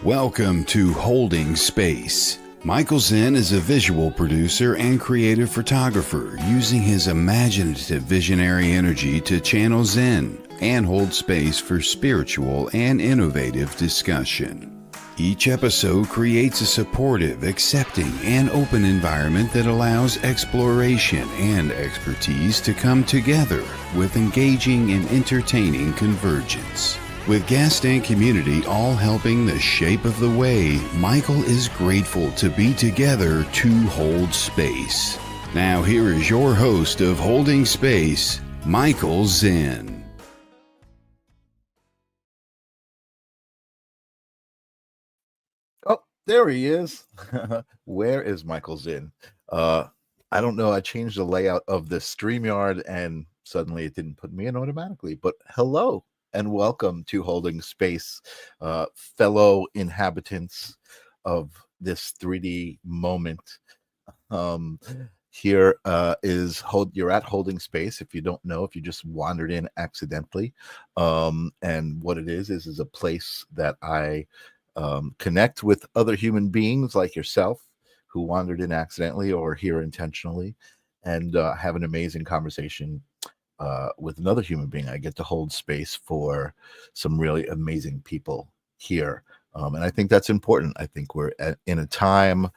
Welcome to Holding Space. Michael Zen is a visual producer and creative photographer using his imaginative visionary energy to channel Zen and hold space for spiritual and innovative discussion. Each episode creates a supportive, accepting, and open environment that allows exploration and expertise to come together with engaging and entertaining convergence. With guest and community all helping the shape of the way, Michael is grateful to be together to hold space. Now here is your host of Holding Space, Michael Zen. Oh, there he is. Where is Michael Zen? I don't know. I changed the layout of the StreamYard and suddenly it didn't put me in automatically. But hello and welcome to Holding Space, fellow inhabitants of this 3D moment. Here you're at Holding Space. If you don't know, if you just wandered in accidentally, and what it is a place that I connect with other human beings like yourself who wandered in accidentally or here intentionally, and have an amazing conversation with another human being. I get to hold space for some really amazing people here, and I think that's important. I think we're in a time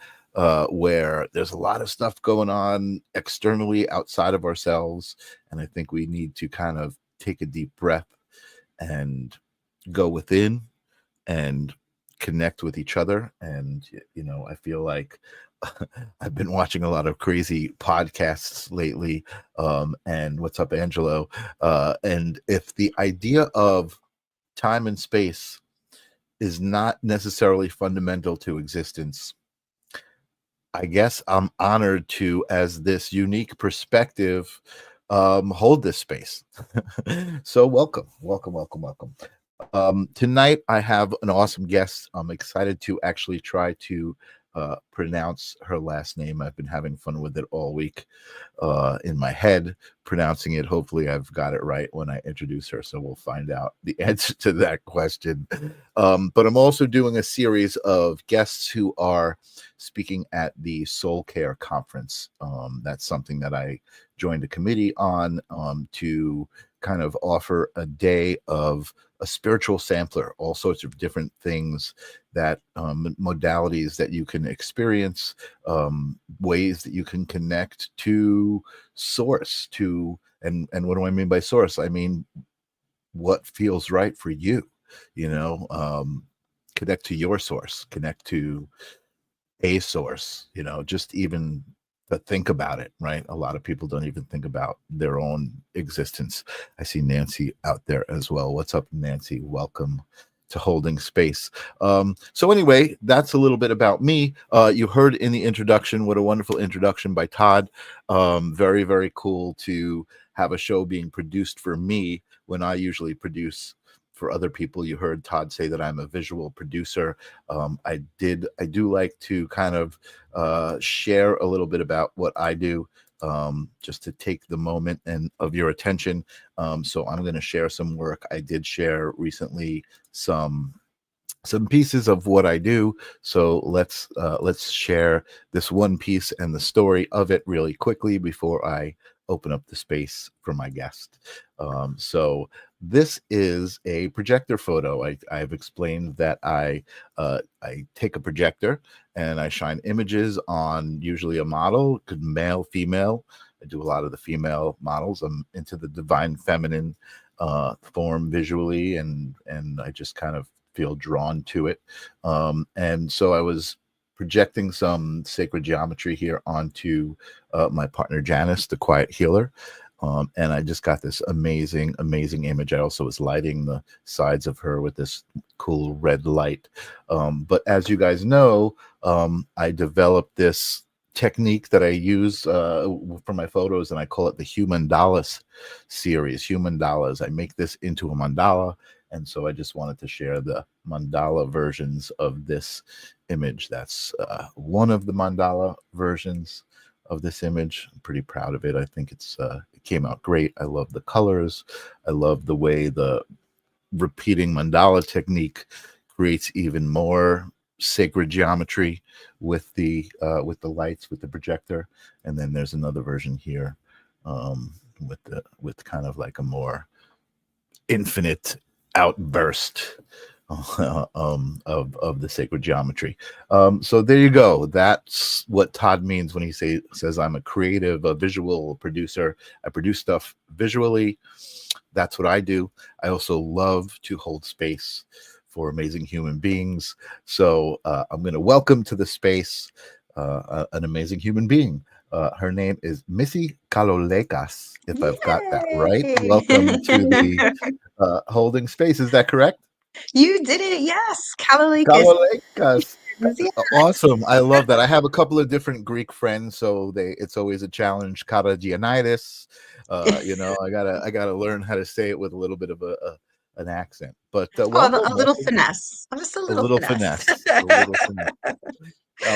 where there's a lot of stuff going on externally outside of ourselves, and I think we need to kind of take a deep breath and go within and connect with each other. And I feel like I've been watching a lot of crazy podcasts lately, and what's up, Angelo? And if the idea of time and space is not necessarily fundamental to existence, I guess I'm honored to, as this unique perspective, hold this space. So welcome. Tonight I have an awesome guest. I'm excited to actually try to pronounce her last name. I've been having fun with it all week in my head, pronouncing it. Hopefully I've got it right when I introduce her, so we'll find out the answer to that question. But I'm also doing a series of guests who are speaking at the Soul Care Conference. That's something that I joined a committee on, to kind of offer a day of a spiritual sampler, all sorts of different things that modalities that you can experience, ways that you can connect to source, and what do I mean by source? I mean what feels right for you, connect to your source, connect to a source, just even to think about it, right? A lot of people don't even think about their own existence. I see Nancy out there as well. What's up, Nancy? Welcome to Holding Space. So anyway, that's a little bit about me. You heard in the introduction, what a wonderful introduction by Todd. Very, very cool to have a show being produced for me when I usually produce for other people. You heard Todd say that I'm a visual producer. I do like to kind of share a little bit about what I do, just to take the moment and of your attention. So I'm going to share some work. I did share recently some pieces of what I do. So let's share this one piece and the story of it really quickly before I open up the space for my guest. So this is a projector photo. I've explained that I take a projector and I shine images on usually a model, could male, female. I do a lot of the female models. I'm into the divine feminine form visually, and I just kind of feel drawn to it. And so I was projecting some sacred geometry here onto my partner Janice, the quiet healer. And I just got this amazing image. I also was lighting the sides of her with this cool red light. But as you guys know, I developed this technique that I use for my photos, and I call it the Human Dallas series. Human Dallas. I make this into a mandala, and so I just wanted to share the mandala versions of this image. That's one of the mandala versions of this image. I'm pretty proud of it. I think it came out great. I love the colors. I love the way the repeating mandala technique creates even more sacred geometry with the lights, with the projector. And then there's another version here, with kind of like a more infinite outburst of the sacred geometry. So there you go. That's what Todd means when he says I'm a creative, a visual producer. I produce stuff visually. That's what I do. I also love to hold space for amazing human beings. So I'm going to welcome to the space an amazing human being. Her name is Missy Kalolekas, if I've got that right. Welcome to the holding space. Is that correct? You did it, yes. Kalolekas. Kalolekas. Yeah. Awesome. I love that. I have a couple of different Greek friends, so it's always a challenge. Karagianidis. I gotta learn how to say it with a little bit of an accent. But Oh, welcome, a little finesse. Just a a little little finesse. finesse, a little finesse.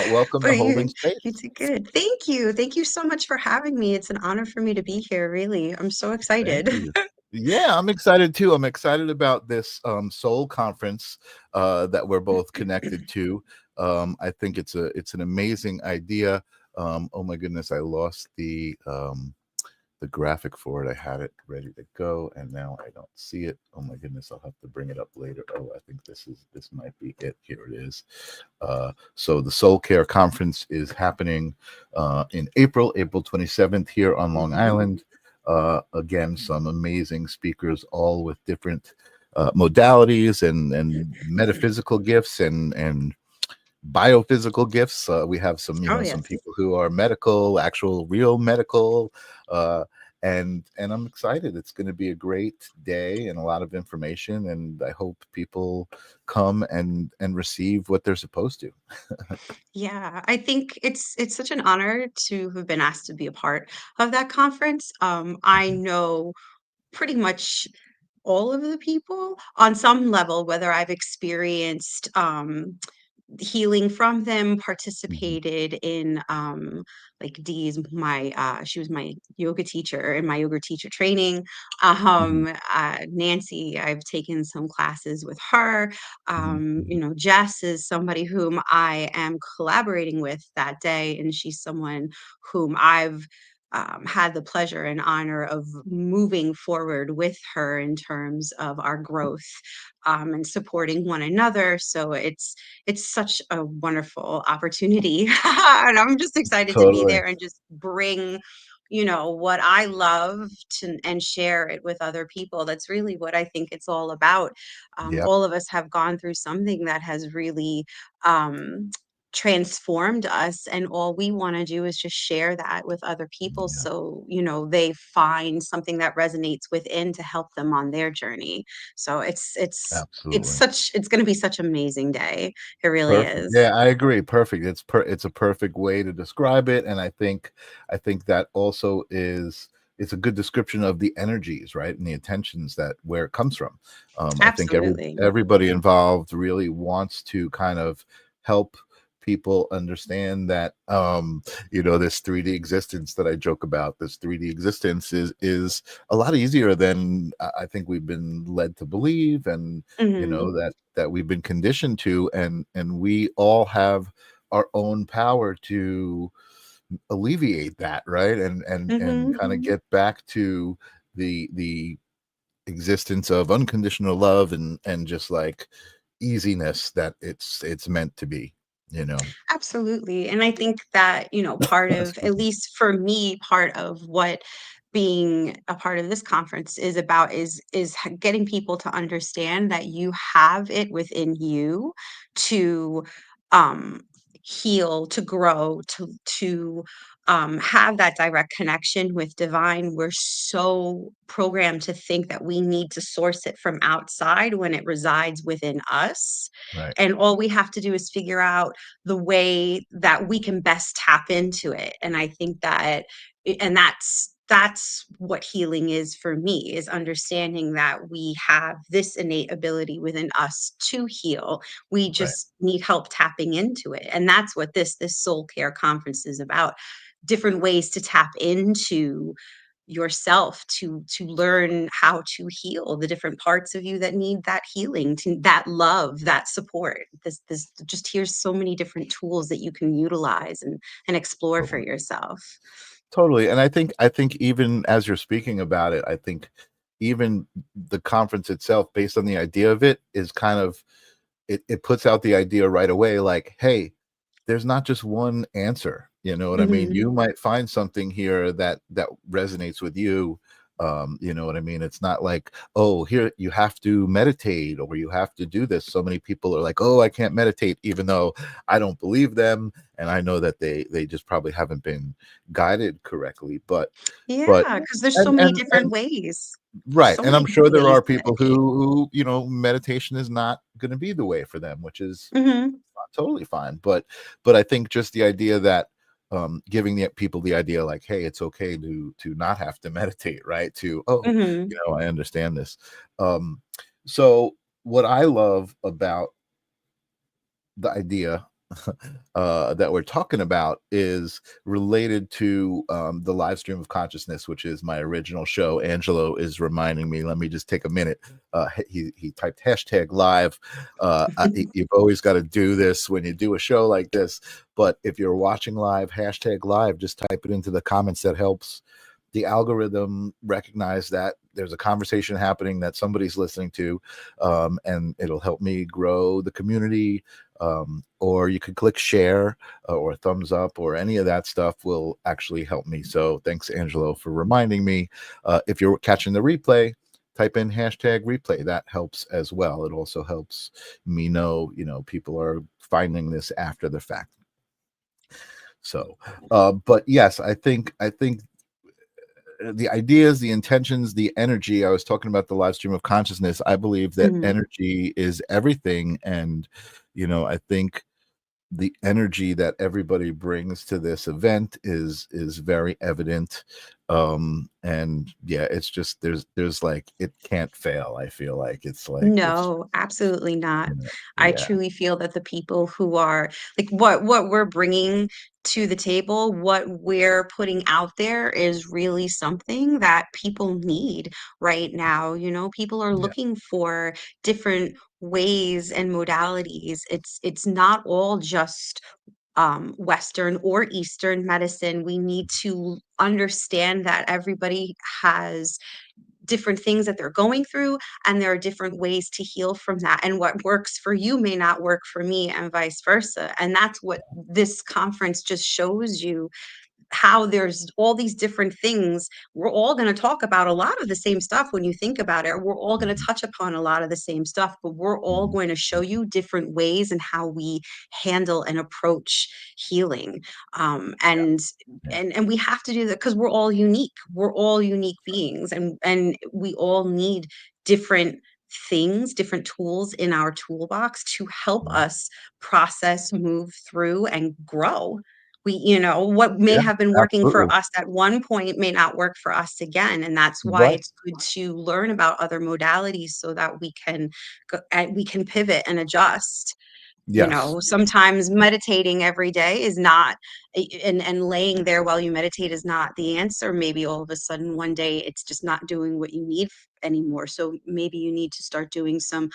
Welcome to But Holding you Space. did good. Thank you. Thank you so much for having me. It's an honor for me to be here, really. I'm so Thank excited. you. Yeah, I'm excited too. I'm excited about this soul conference that we're both connected to. I think it's an amazing idea. Oh my goodness, I lost the graphic for it. I had it ready to go, and now I don't see it. Oh my goodness, I'll have to bring it up later. Oh, I think this might be it. Here it is. So the Soul Care Conference is happening in April 27th here on Long Island. Again, some amazing speakers, all with different modalities and metaphysical gifts and biophysical gifts. We have Oh, some yes. people who are medical, actual real medical, uh, and I'm excited. It's going to be a great day and a lot of information, and I hope people come and receive what they're supposed to. Yeah, I think it's such an honor to have been asked to be a part of that conference. I Mhm, know pretty much all of the people on some level, whether I've experienced healing from them, mhm, participated in like Dee's my she was my yoga teacher in my yoga teacher training. mhm, Nancy, I've taken some classes with her. mhm, mhm, Jess is somebody whom I am collaborating with that day, and she's someone whom I've had the pleasure and honor of moving forward with her in terms of our growth and supporting one another. So it's such a wonderful opportunity. And I'm just excited to be Totally. there and just bring, what I love to and share it with other people. That's really what I think it's all about. Yep. All of us have gone through something that has really um, transformed us, and all we want to do is just share that with other people Yeah. so they find something that resonates within to help them on their journey. So Absolutely. it's going to be such an amazing day. It really Perfect. is. Yeah, I agree. Perfect. It's a perfect way to describe it, and I think that also is it's a good description of the energies, right, and the intentions that where it comes from. I think Absolutely. everybody involved really wants to kind of help people understand that this 3D existence that I joke about. This 3D existence is a lot easier than I think we've been led to believe, and Mhm. that we've been conditioned to, and we all have our own power to alleviate that, right, and Mhm. kind of get back to the existence of unconditional love and just like easiness that it's meant to be, you know. Absolutely. And I think that, part of, Excuse at me. least for me, part of what being a part of this conference is about is getting people to understand that you have it within you to um heal, to grow, to have that direct connection with divine. We're so programmed to think that we need to source it from outside when it resides within us. Right. And all we have to do is figure out the way that we can best tap into it. And I think that and that's what healing is for me, is understanding that we have this innate ability within us to heal. We Right. just need help tapping into it. And that's what this soul care conference is about. Different ways to tap into yourself to learn how to heal the different parts of you that need that healing, to that love, that support. This just here's so many different tools that you can utilize and explore for Totally. yourself. Totally. And I think even as you're speaking about it, I think even the conference itself, based on the idea of it, is kind of it puts out the idea right away, like, hey, there's not just one answer. You know what I mean? Mhm. You might find something here that resonates with you. You know what I mean? It's not like, oh, here you have to meditate or you have to do this. So many people are like, oh, I can't meditate, even though I don't believe them, and I know that they just probably haven't been guided correctly. But Yeah, because there's so and many and different and ways. There's right, so and many I'm sure different there ways are to people meditate. who meditation is not going to be the way for them, which is Mhm. totally fine. But I think just the idea that giving the people the idea, like, hey, it's okay to not have to meditate, right? To, oh, Mhm. I understand this. Um, so what I love about the idea that we're talking about is related to the live stream of consciousness, which is my original show. Angelo is reminding me. Let me just take a minute. He typed hashtag live. You've always got to do this when you do a show like this. But if you're watching live, hashtag live, just type it into the comments. That helps the algorithm recognize that there's a conversation happening that somebody's listening to, and it'll help me grow the community. Or you could click share or thumbs up, or any of that stuff will actually help me. So thanks, Angelo, for reminding me. If you're catching the replay, type in hashtag replay. That helps as well. It also helps me know, people are finding this after the fact. So, but yes, I think the ideas, the intentions, the energy. I was talking about the live stream of consciousness. I believe that Mhm. energy is everything. And, I think the energy that everybody brings to this event is very evident. And yeah, it's just there's like, it can't fail. I feel like it's No, absolutely not. I yeah, truly feel that the people who are like what we're bringing to the table, what we're putting out there is really something that people need right now. People are yeah, looking for different ways and modalities. It's not all just Western or Eastern medicine. We need to understand that everybody has different things that they're going through, and there are different ways to heal from that, and what works for you may not work for me, and vice versa. And that's what this conference just shows you, how there's all these different things. We're all going to talk about a lot of the same stuff. When you think about it, we're all going to mhm, touch upon a lot of the same stuff, but we're all mhm, going to show you different ways and how we handle and approach healing. yeah, And yeah, and we have to do that because we're all unique. We're all unique beings, and we all need different things, different tools in our toolbox to help mhm, us process, move through, and grow. What may yeah, have been working absolutely, for us at one point may not work for us again, and that's why right, it's good to learn about other modalities so that we can pivot and adjust. yes, Sometimes meditating every day is not, and laying there while you meditate is not the answer. Maybe all of a sudden one day it's just not doing what you need anymore. So maybe you need to start doing some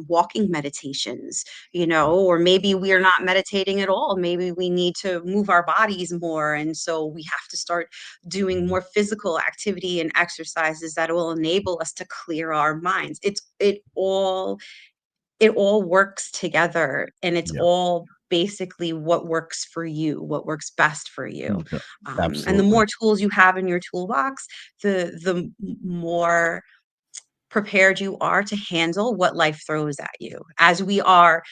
walking meditations, or maybe we are not meditating at all. Maybe we need to move our bodies more. And so we have to start doing mhm, more physical activity and exercises that will enable us to clear our minds. It all works together, and it's yeah, all basically what works for you, what works best for you. mhm, And the absolutely, more tools you have in your toolbox, the more prepared you are to handle what life throws at you. As we are,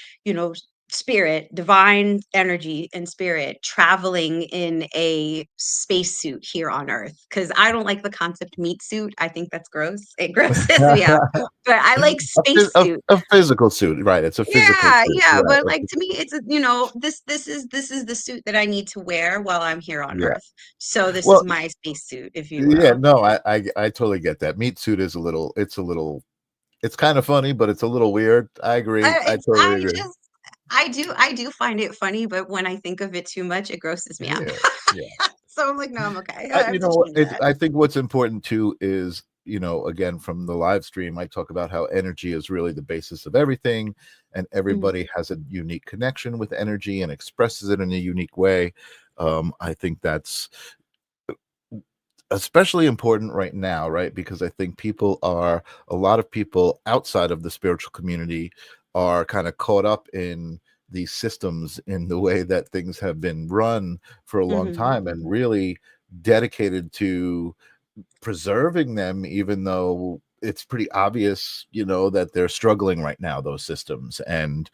spirit, divine energy and spirit traveling in a spacesuit here on Earth. Because I don't like the concept meat suit. I think that's gross. It grosses me out. But I like spacesuit. a physical suit, right? It's a physical Yeah, suit, yeah, right? but, like, to me, it's this is the suit that I need to wear while I'm here on Yeah. Earth. So this is Well, my space suit, if you yeah, will. no, I totally get that. Meat suit is it's kind of funny, but it's a little weird. I agree. I totally agree. I do find it funny, but when I think of it too much, it grosses me out. Yeah, yeah. So I'm like, no, I'm okay. I have to change that. I think what's important too is, again, from the live stream, I talk about how energy is really the basis of everything, and Mhm, everybody has a unique connection with energy and expresses it in a unique way. I think that's especially important right now, right? Because I think a lot of people outside of the spiritual community are kind of caught up in these systems in the way that things have been run for a long mhm, time, and really dedicated to preserving them, even though it's pretty obvious, that they're struggling right now, those systems, and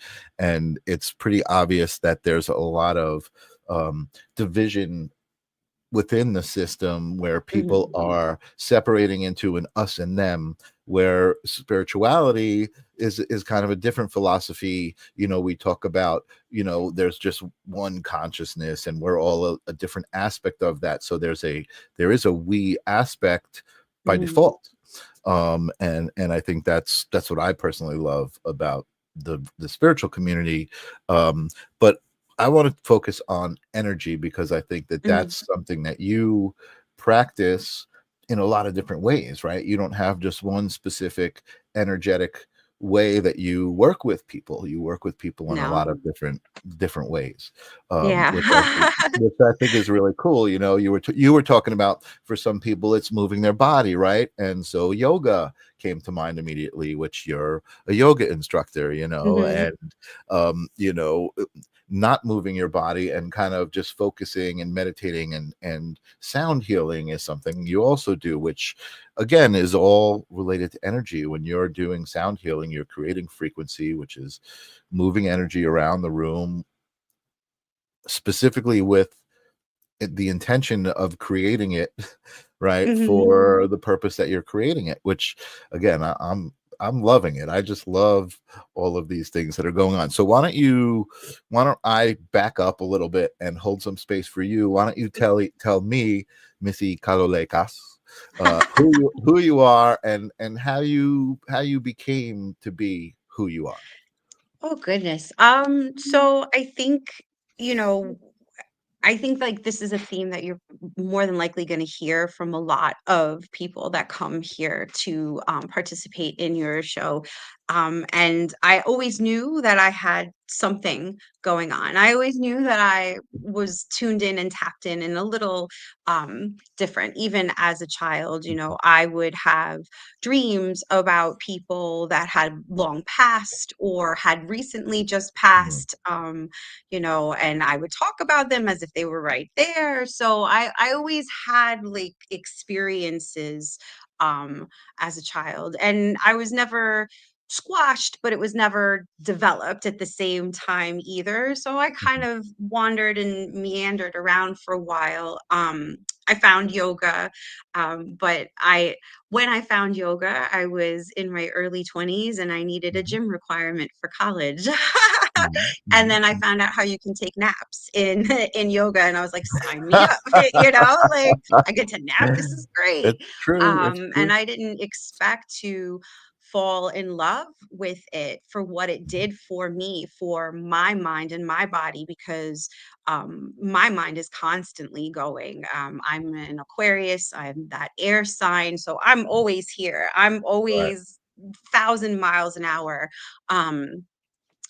it's pretty obvious that there's a lot of division within the system, where people mhm. are separating into an us and them, where spirituality is kind of a different philosophy. We talk about, there's just one consciousness, and we're all a different aspect of that. So there is a we aspect by Mhm, default. And I think that's what I personally love about the spiritual community. But I want to focus on energy, because I think that mhm. that's something that you practice in a lot of different ways, right? You don't have just one specific energetic way that you work with people. You work with people in a lot No. of different ways, Yeah. which I think is really cool. You were talking about, for some people it's moving their body, right? And so yoga came to mind immediately, which you're a yoga instructor, Mhm. and um, you know not moving your body and kind of just focusing and meditating, and sound healing is something you also do, which again is all related to energy. When you're doing sound healing, you're creating frequency, which is moving energy around the room, specifically with the intention of creating it, right, Mhm. for the purpose that you're creating it, which again, I'm loving it. I just love all of these things that are going on. So why don't I back up a little bit and hold some space for you? Why don't you tell me, Missy Kalolekas, who you are, and how you became to be who you are. Oh, goodness. So I think, you know, I think like this is a theme that you're more than likely going to hear from a lot of people that come here to participate in your show. And I always knew that I had something going on. I always knew that I was tuned in and tapped in and a little different. Even as a child, I would have dreams about people that had long passed or had recently just Mhm. passed. And I would talk about them as if they were right there. So I always had like experiences um as a child, and I was never squashed, but it was never developed at the same time either. So I kind Mhm. of wandered and meandered around for a while. I found yoga, but I when I found yoga, I was in my early 20s and I needed a Mhm. gym requirement for college. Mhm. And Mhm. then I Mhm. found out how you can take naps in in yoga, and I was like, "Sign me up." Like, I get to nap, this is great. It's true. It's And true. I didn't expect to fall in love with it for what it did for me, for my mind and my body, because my mind is constantly going. I'm an Aquarius, I'm that air sign, so I'm always here. I'm Right. always 1,000 miles an hour. Um,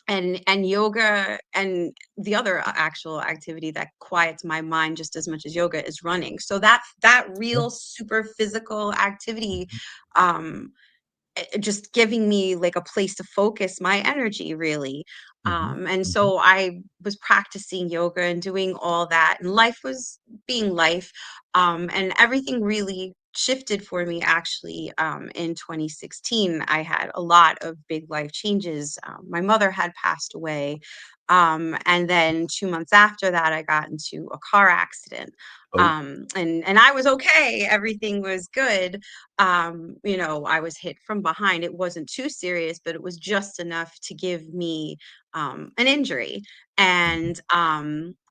and yoga and the other actual activity that quiets my mind just as much as yoga is running. So that Yeah. real super physical activity, Mhm. um just giving me like a place to focus my energy really. Mhm. And Mhm. so I was practicing yoga and doing all that, and life was being life. And everything really shifted for me actually in 2016. I had a lot of big life changes. My mother had passed away. And then 2 months after that, I got into a car accident. Oh. And I was okay. Everything was good. I was hit from behind. It wasn't too serious, but it was just enough to give me an injury. Mhm. And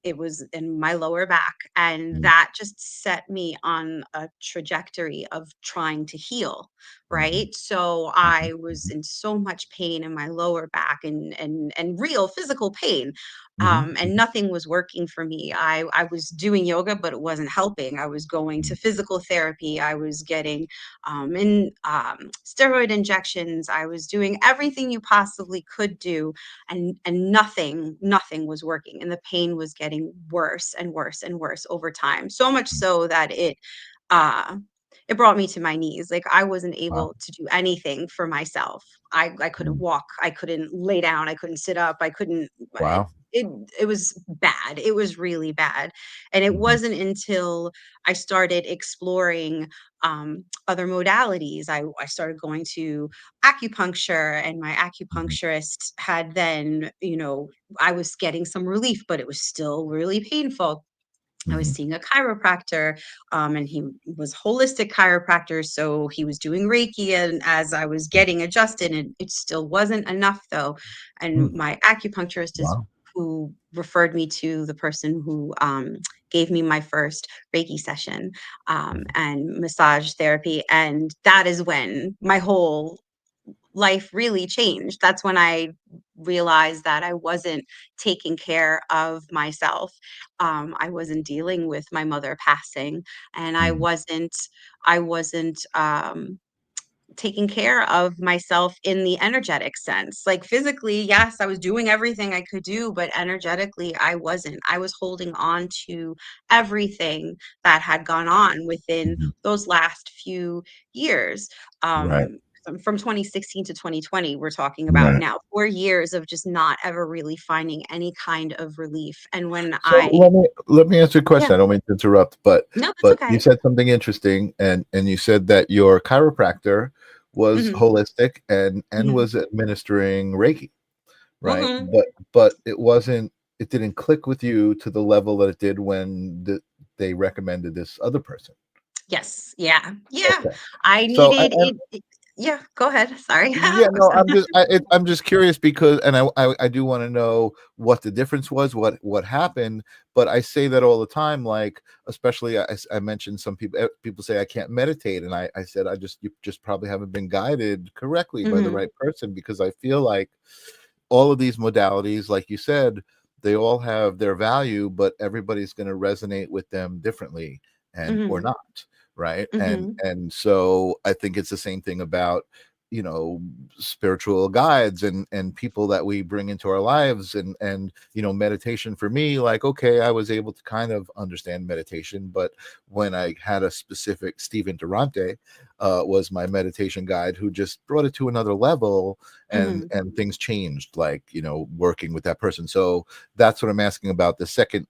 it was in my lower back. And Mhm. that just set me on a trajectory of trying to heal. Mhm. Right. So Mhm. I was Mhm. in so much pain in my lower back, and real physical pain. Mhm. And nothing was working for me. I was doing yoga, but it wasn't helping. I was going to Mhm. physical therapy. I was getting in steroid injections. I was doing everything you possibly could do, and nothing was working. And the pain was getting worse and worse and worse over time. So much so that uh, it brought me to my knees. Like, I wasn't Wow. able to do anything for myself. I couldn't Mm. walk, I couldn't lay down, I couldn't sit up, I couldn't Wow. it it was bad. It was really bad. And it Mhm. wasn't until I started exploring other modalities. I started going to acupuncture, and my Mhm. acupuncturist had then, I was getting some relief, but it was still really painful. I was Mhm. seeing a chiropractor, and he was holistic chiropractor, so he was doing Reiki, and as I was getting adjusted, and it still wasn't enough though. And Mm. my acupuncturist is Wow. who referred me to the person who gave me my first Reiki session Mhm. and massage therapy, and that is when my whole life really changed. That's when I realized that I wasn't taking care of myself. I wasn't dealing with my mother passing, and Mhm. I wasn't taking care of myself in the energetic sense. Like, physically, yes, I was doing everything I could do, but energetically, I wasn't. I was holding on to everything that had gone on within Mhm. those last few years. Right. From 2016 to 2020, we're talking about Right. now 4 years of just not ever really finding any kind of relief. And when So I, let me answer your yeah, question. I don't mean to interrupt, no, that's but you okay. said something interesting, and you said that your chiropractor was Hmm. holistic and Hmm. was administering Reiki, right? Hmm. But it didn't click with you to the level that it did when they recommended this other person. Yes. Yeah. Yeah. Okay. I So needed and it. Yeah. Go ahead. Sorry. yeah, Go no, ahead. I'm just curious because, and I do want to know what the difference was, what happened. But I say that all the time, like especially I mentioned some people say I can't meditate, and I said you just probably haven't been guided correctly by the Hmm. right person, because I feel like all of these modalities, like you said, they all have their value, but everybody's going to resonate with them differently, and or Hmm. not, right? Hmm. And so I think it's the same thing about, you know, spiritual guides and people that we bring into our lives, and meditation for me, like, okay, I was able to kind of understand meditation, but when I had a specific Stephen Durante was my meditation guide, who just brought it to another level, Hmm. and things changed, like, working with that person. So that's what I'm asking about the second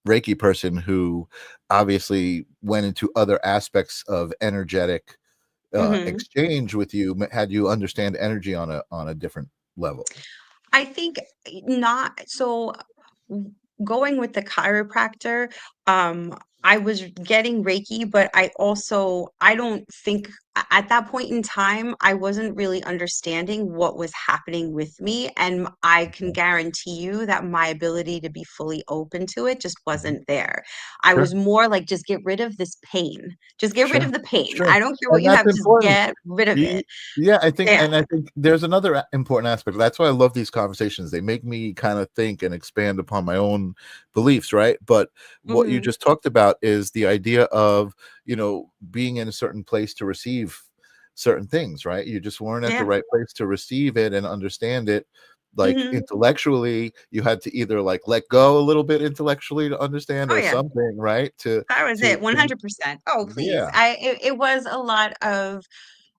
Reiki person, who obviously went into other aspects of energetic Hmm. exchange with you, had you understand energy on a different level. I think not so. w- Going with the chiropractor, I was getting Reiki, but I don't think at that point in time, I wasn't really understanding what was happening with me. And I can Okay. guarantee you that my ability to be fully open to it just Mhm. wasn't there. I was Sure. more like, just get rid of this pain. Just get rid Sure. of the pain. Sure. I don't care what And you that's have, just important. get rid of Y it. Yeah, Yeah. I think there's another important aspect. That's why I love these conversations. They make me kind of think and expand upon my own beliefs, right? But what you Hmm. just talked about is the idea of, being in a certain place to receive certain things, right? You just weren't at the Yeah. right place to receive it and understand it. Like, Hmm. intellectually, you had to either like let go a little bit intellectually to understand, Oh or yeah. something, right? That was it, To 100%. Oh, please. Yeah. It was a lot of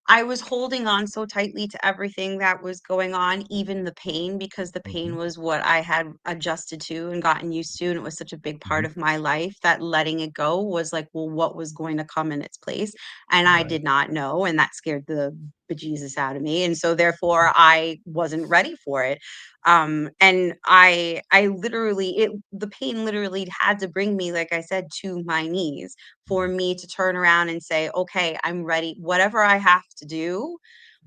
I was holding on so tightly to everything that was going on, even the pain, because the pain Mhm. was what I had adjusted to and gotten used to, and it was such a big part Mhm. of my life that letting it go was like, well, what was going to come in its place? And I Right. did not know, and that scared the bejesus out of me, and so therefore I wasn't ready for it. And I literally it the pain literally had to bring me, like I said, to my knees for Mhm. me to turn around and say, "Okay, I'm ready. Whatever I have to do."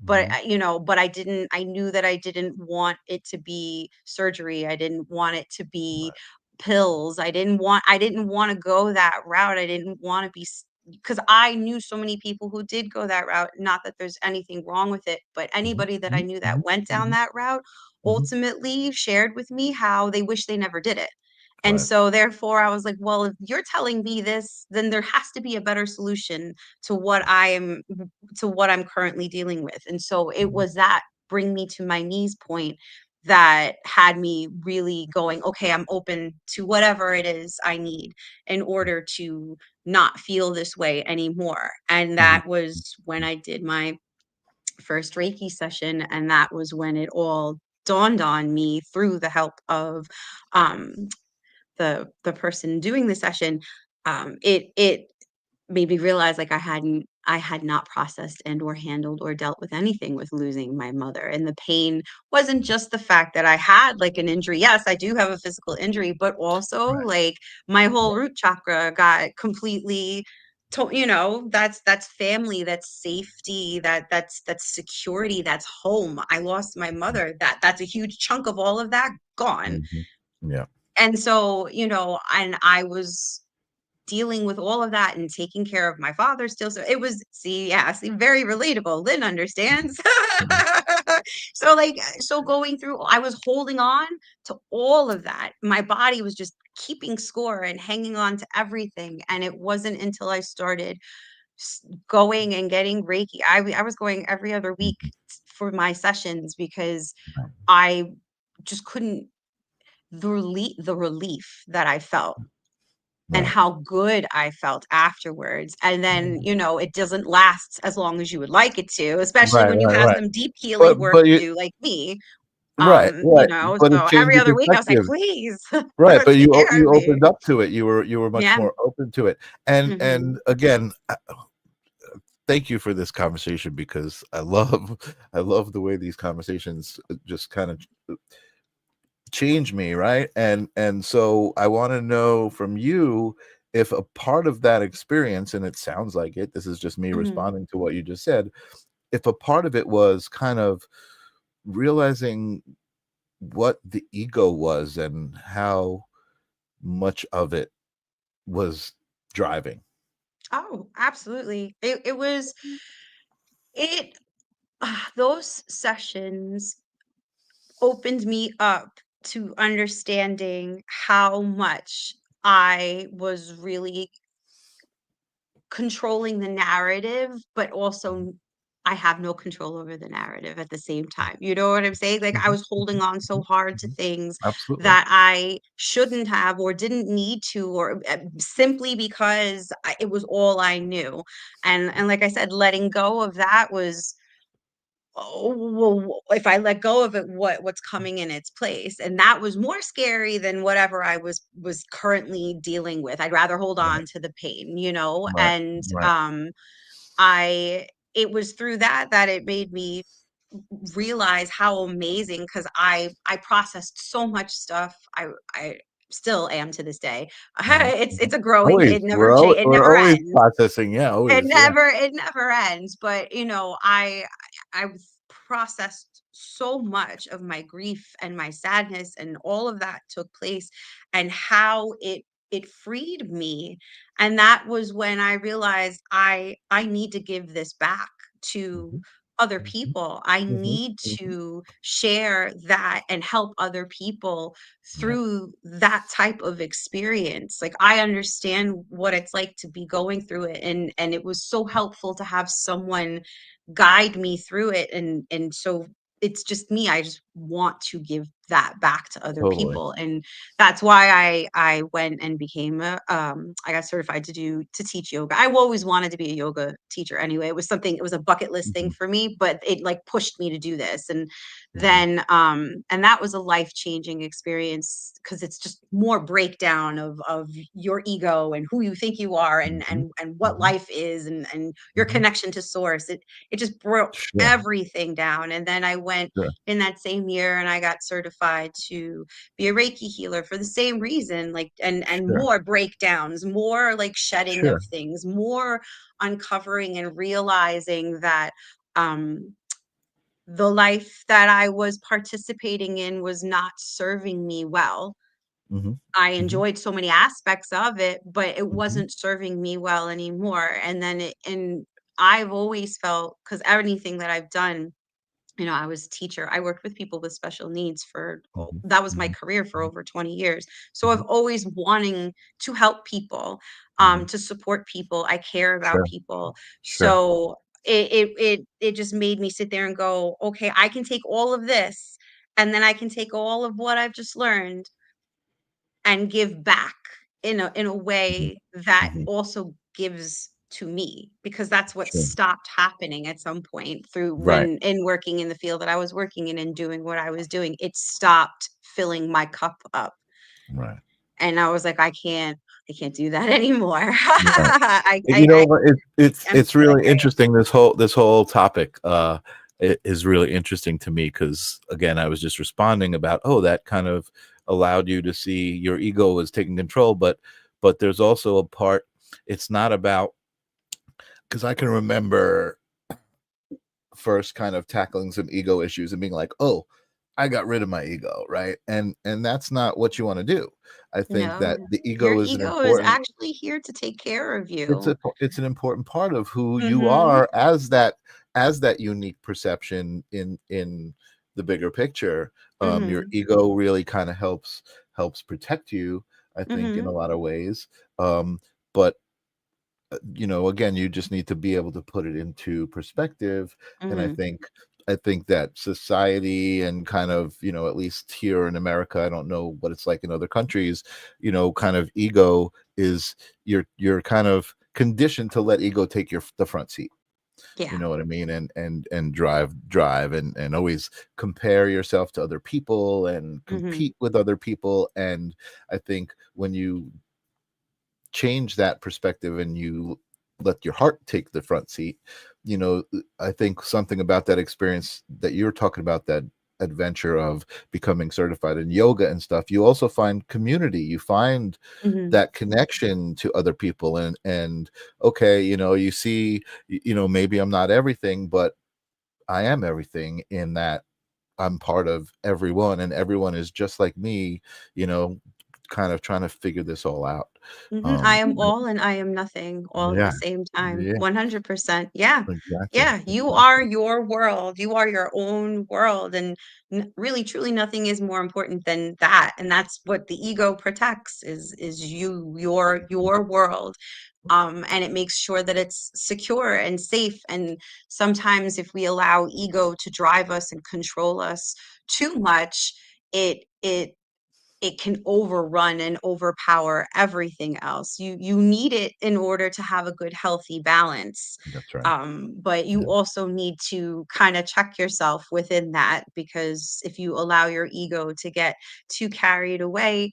But Mhm. I knew that I didn't want it to be surgery. I didn't want it to be pills. I didn't want to go that route. I didn't want to be because I knew so many people who did go that route. Not that there's anything wrong with it, but Mhm. anybody that I Mhm. knew that Mhm. went down Mhm. that route Mhm. ultimately shared with me how they wish they never did it. And Right. so therefore I was like, well, if you're telling me this, then there has to be a better solution to what I'm currently dealing with. And so it Mhm. was that bring me to my knees point that had me really going, okay, I'm open to whatever it is I need in order to not feel this way anymore. And Mhm. that was when I did my first Reiki session. And that was when it all dawned on me through the help of um, the person doing the session. It made me realize like I had not processed and or handled or dealt with anything with losing my mother. And the pain wasn't just the fact that I had like an injury. Yes, I do have a physical injury, but also Right. like my whole root chakra got completely that's family, that's safety, that's security, that's home. I lost my mother. That's a huge chunk of all of that gone. Mhm. Yeah. And so, and I was dealing with all of that and taking care of my father still. So it was, see, very relatable. Lynn Mhm. understands. Mhm. So going through, I was holding on to all of that. My body was just keeping score and hanging on to everything. And it wasn't until I started going and getting Reiki. I was going every other week Mhm. for my sessions because Right. I just couldn't, the relief that I felt and Right. how good I felt afterwards. And then, it doesn't last as long as you would like it to, especially Right. when you Right. have Right. some deep healing work But to you do like me. right. Right. But it So changed every your other week I was like, perspective. please Right. But spare you me. opened up to it. You were much Yeah. more open to it. And Hmm. again, thank you for this conversation because I love the way these conversations just kind of change me, right? And so I want to know from you if a part of that experience, and it sounds like it, this is just me Hmm. responding to what you just said, if a part of it was kind of realizing what the ego was and how much of it was driving. Oh, absolutely. It was, it, those sessions opened me up to understanding how much I was really controlling the narrative, but also I have no control over the narrative at the same time. You know what I'm saying? Like I Mhm, was holding mhm, on so mhm, hard to mhm. things Absolutely. that I shouldn't have or didn't need to, or simply because it was all I knew. And like I said, letting go of that was, oh, well, if I let go of it, what's coming in its place? And that was more scary than whatever I was currently dealing with. I'd rather hold Right, on to the pain, right, and right. I it was through that it made me realize how amazing, because I processed so much stuff. I still am to this day. Mhm, It's mhm. a growing, Always, it we're never always ends. processing. Yeah, always. Yeah. It never ends, but, I've processed so much of my grief and my sadness, and all of that took place, and how it freed me. And that was when I realized I need to give this back to Mhm, other mhm, people. I mhm, need mhm. to share that and help other people Yeah, through that type of experience. Like I understand what it's like to be going through it, and it was so helpful to have someone guide me through it. And so it's just me. I just want to give that back to other totally. people. And that's why I went and became I got certified to teach yoga. I always wanted to be a yoga teacher anyway. It was a bucket list thing Mhm, for me, but it like pushed me to do this. And mhm. then and that was a life-changing experience, because it's just more breakdown of your ego and who you think you are, and Mhm, and what mhm, life is, and your mhm. connection to source. It just broke Sure, everything down. And then I went sure, in that same year and I got certified to be a Reiki healer for the same reason, like, and sure, more breakdowns, more like shedding sure. of things, more uncovering and realizing that um the life that I was participating in was not serving me well. Mhm, I mhm, enjoyed so many aspects of it, but it mhm, wasn't serving me well anymore. And I've always felt, because anything that I've done I was a teacher. I worked with people with special needs Mhm, that was my mhm, career for mhm, over 20 years. So I've mhm, always wanting to help people, mhm. to support people. I care about Sure, people. sure. So it just made me sit there and go, okay, I can take all of this, and then I can take all of what I've just learned and give back in a Mhm, way that mhm. also gives to me, because that's what Sure. stopped happening at some point through Right, when in working in the field that I was working in and doing what I was doing. It stopped filling my cup up, right. and I was like, I can't do that anymore. Right. And, I what, I'm it's sick. really interesting. This whole topic is really interesting to me because again, I was just responding about, oh, that kind of allowed you to see your ego was taking control, but there's also a part. It's not about, because I can remember first kind of tackling some ego issues and being like, oh, I got rid of my ego, right? And that's not what you want to do. I think that No, the your ego is an ego is important, actually here to take care of it's you. a it's an important part of who you Mhm, are as that unique perception in the bigger picture. Your mhm, ego really kind of helps protect you, I think, in a mhm, lot of ways. But again, you just need to be able to put it into perspective. And i mhm. think i think that society and kind of, at least here in America, I don't know what it's like in other countries, kind of ego is, you're kind of conditioned to let ego take the front seat. You Yeah. know what I mean? And drive and always compare yourself to other people and Mhm, compete with other people. And I think when you change that perspective and you let your heart take the front seat, I think something about that experience that you're talking about, that adventure of becoming certified in yoga and stuff, you also find community, you find mhm. that connection to other people. And okay, you see, maybe I'm not everything, but I am everything, in that I'm part of everyone and everyone is just like me, you know kind of trying to figure this all out. Mhm. I um am all and I am nothing all at the yeah, same time. yeah, 100%. Yeah. exactly, Yeah. You are exactly. your world. You are your own world. And really, truly, nothing is more important than that. And that's what the ego protects is your world. And it makes sure that it's secure and safe. And sometimes if we allow ego to drive us and control us too much, it can overrun and overpower everything else. You need it in order to have a good, healthy balance. That's right. But you Yeah, also need to kind of check yourself within that, because if you allow your ego to get too carried away,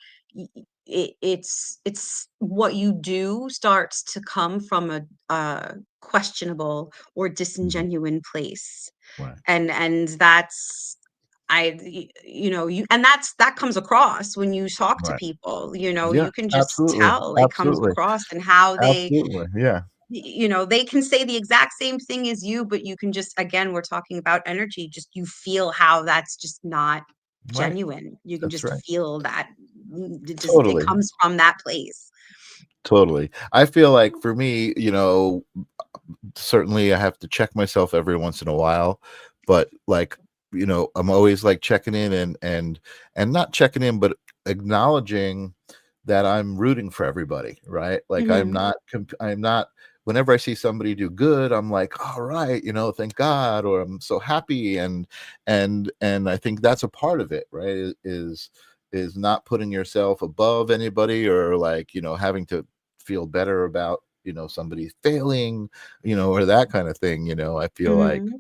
it's what you do starts to come from a questionable or mhm, disingenuine place, right, and that's you and that comes across when you talk to right. people. Yeah, You can just absolutely, tell it comes absolutely, across, and how absolutely, yeah, they can say the exact same thing as you, but you can just, again, we're talking about energy, just you feel how that's just not right, genuine. You can that's just right. feel that it Totally, comes from that place. totally. I feel like for me, certainly I have to check myself every once in a while, but like, I'm always like checking in and not checking in, but acknowledging that I'm rooting for everybody, right? Like Mhm. I'm not, whenever I see somebody do good, I'm like, all right, thank God, or I'm so happy. And I think that's a part of it, right? Is not putting yourself above anybody, or like, having to feel better about, somebody failing, or that kind of thing. I feel like, Mhm.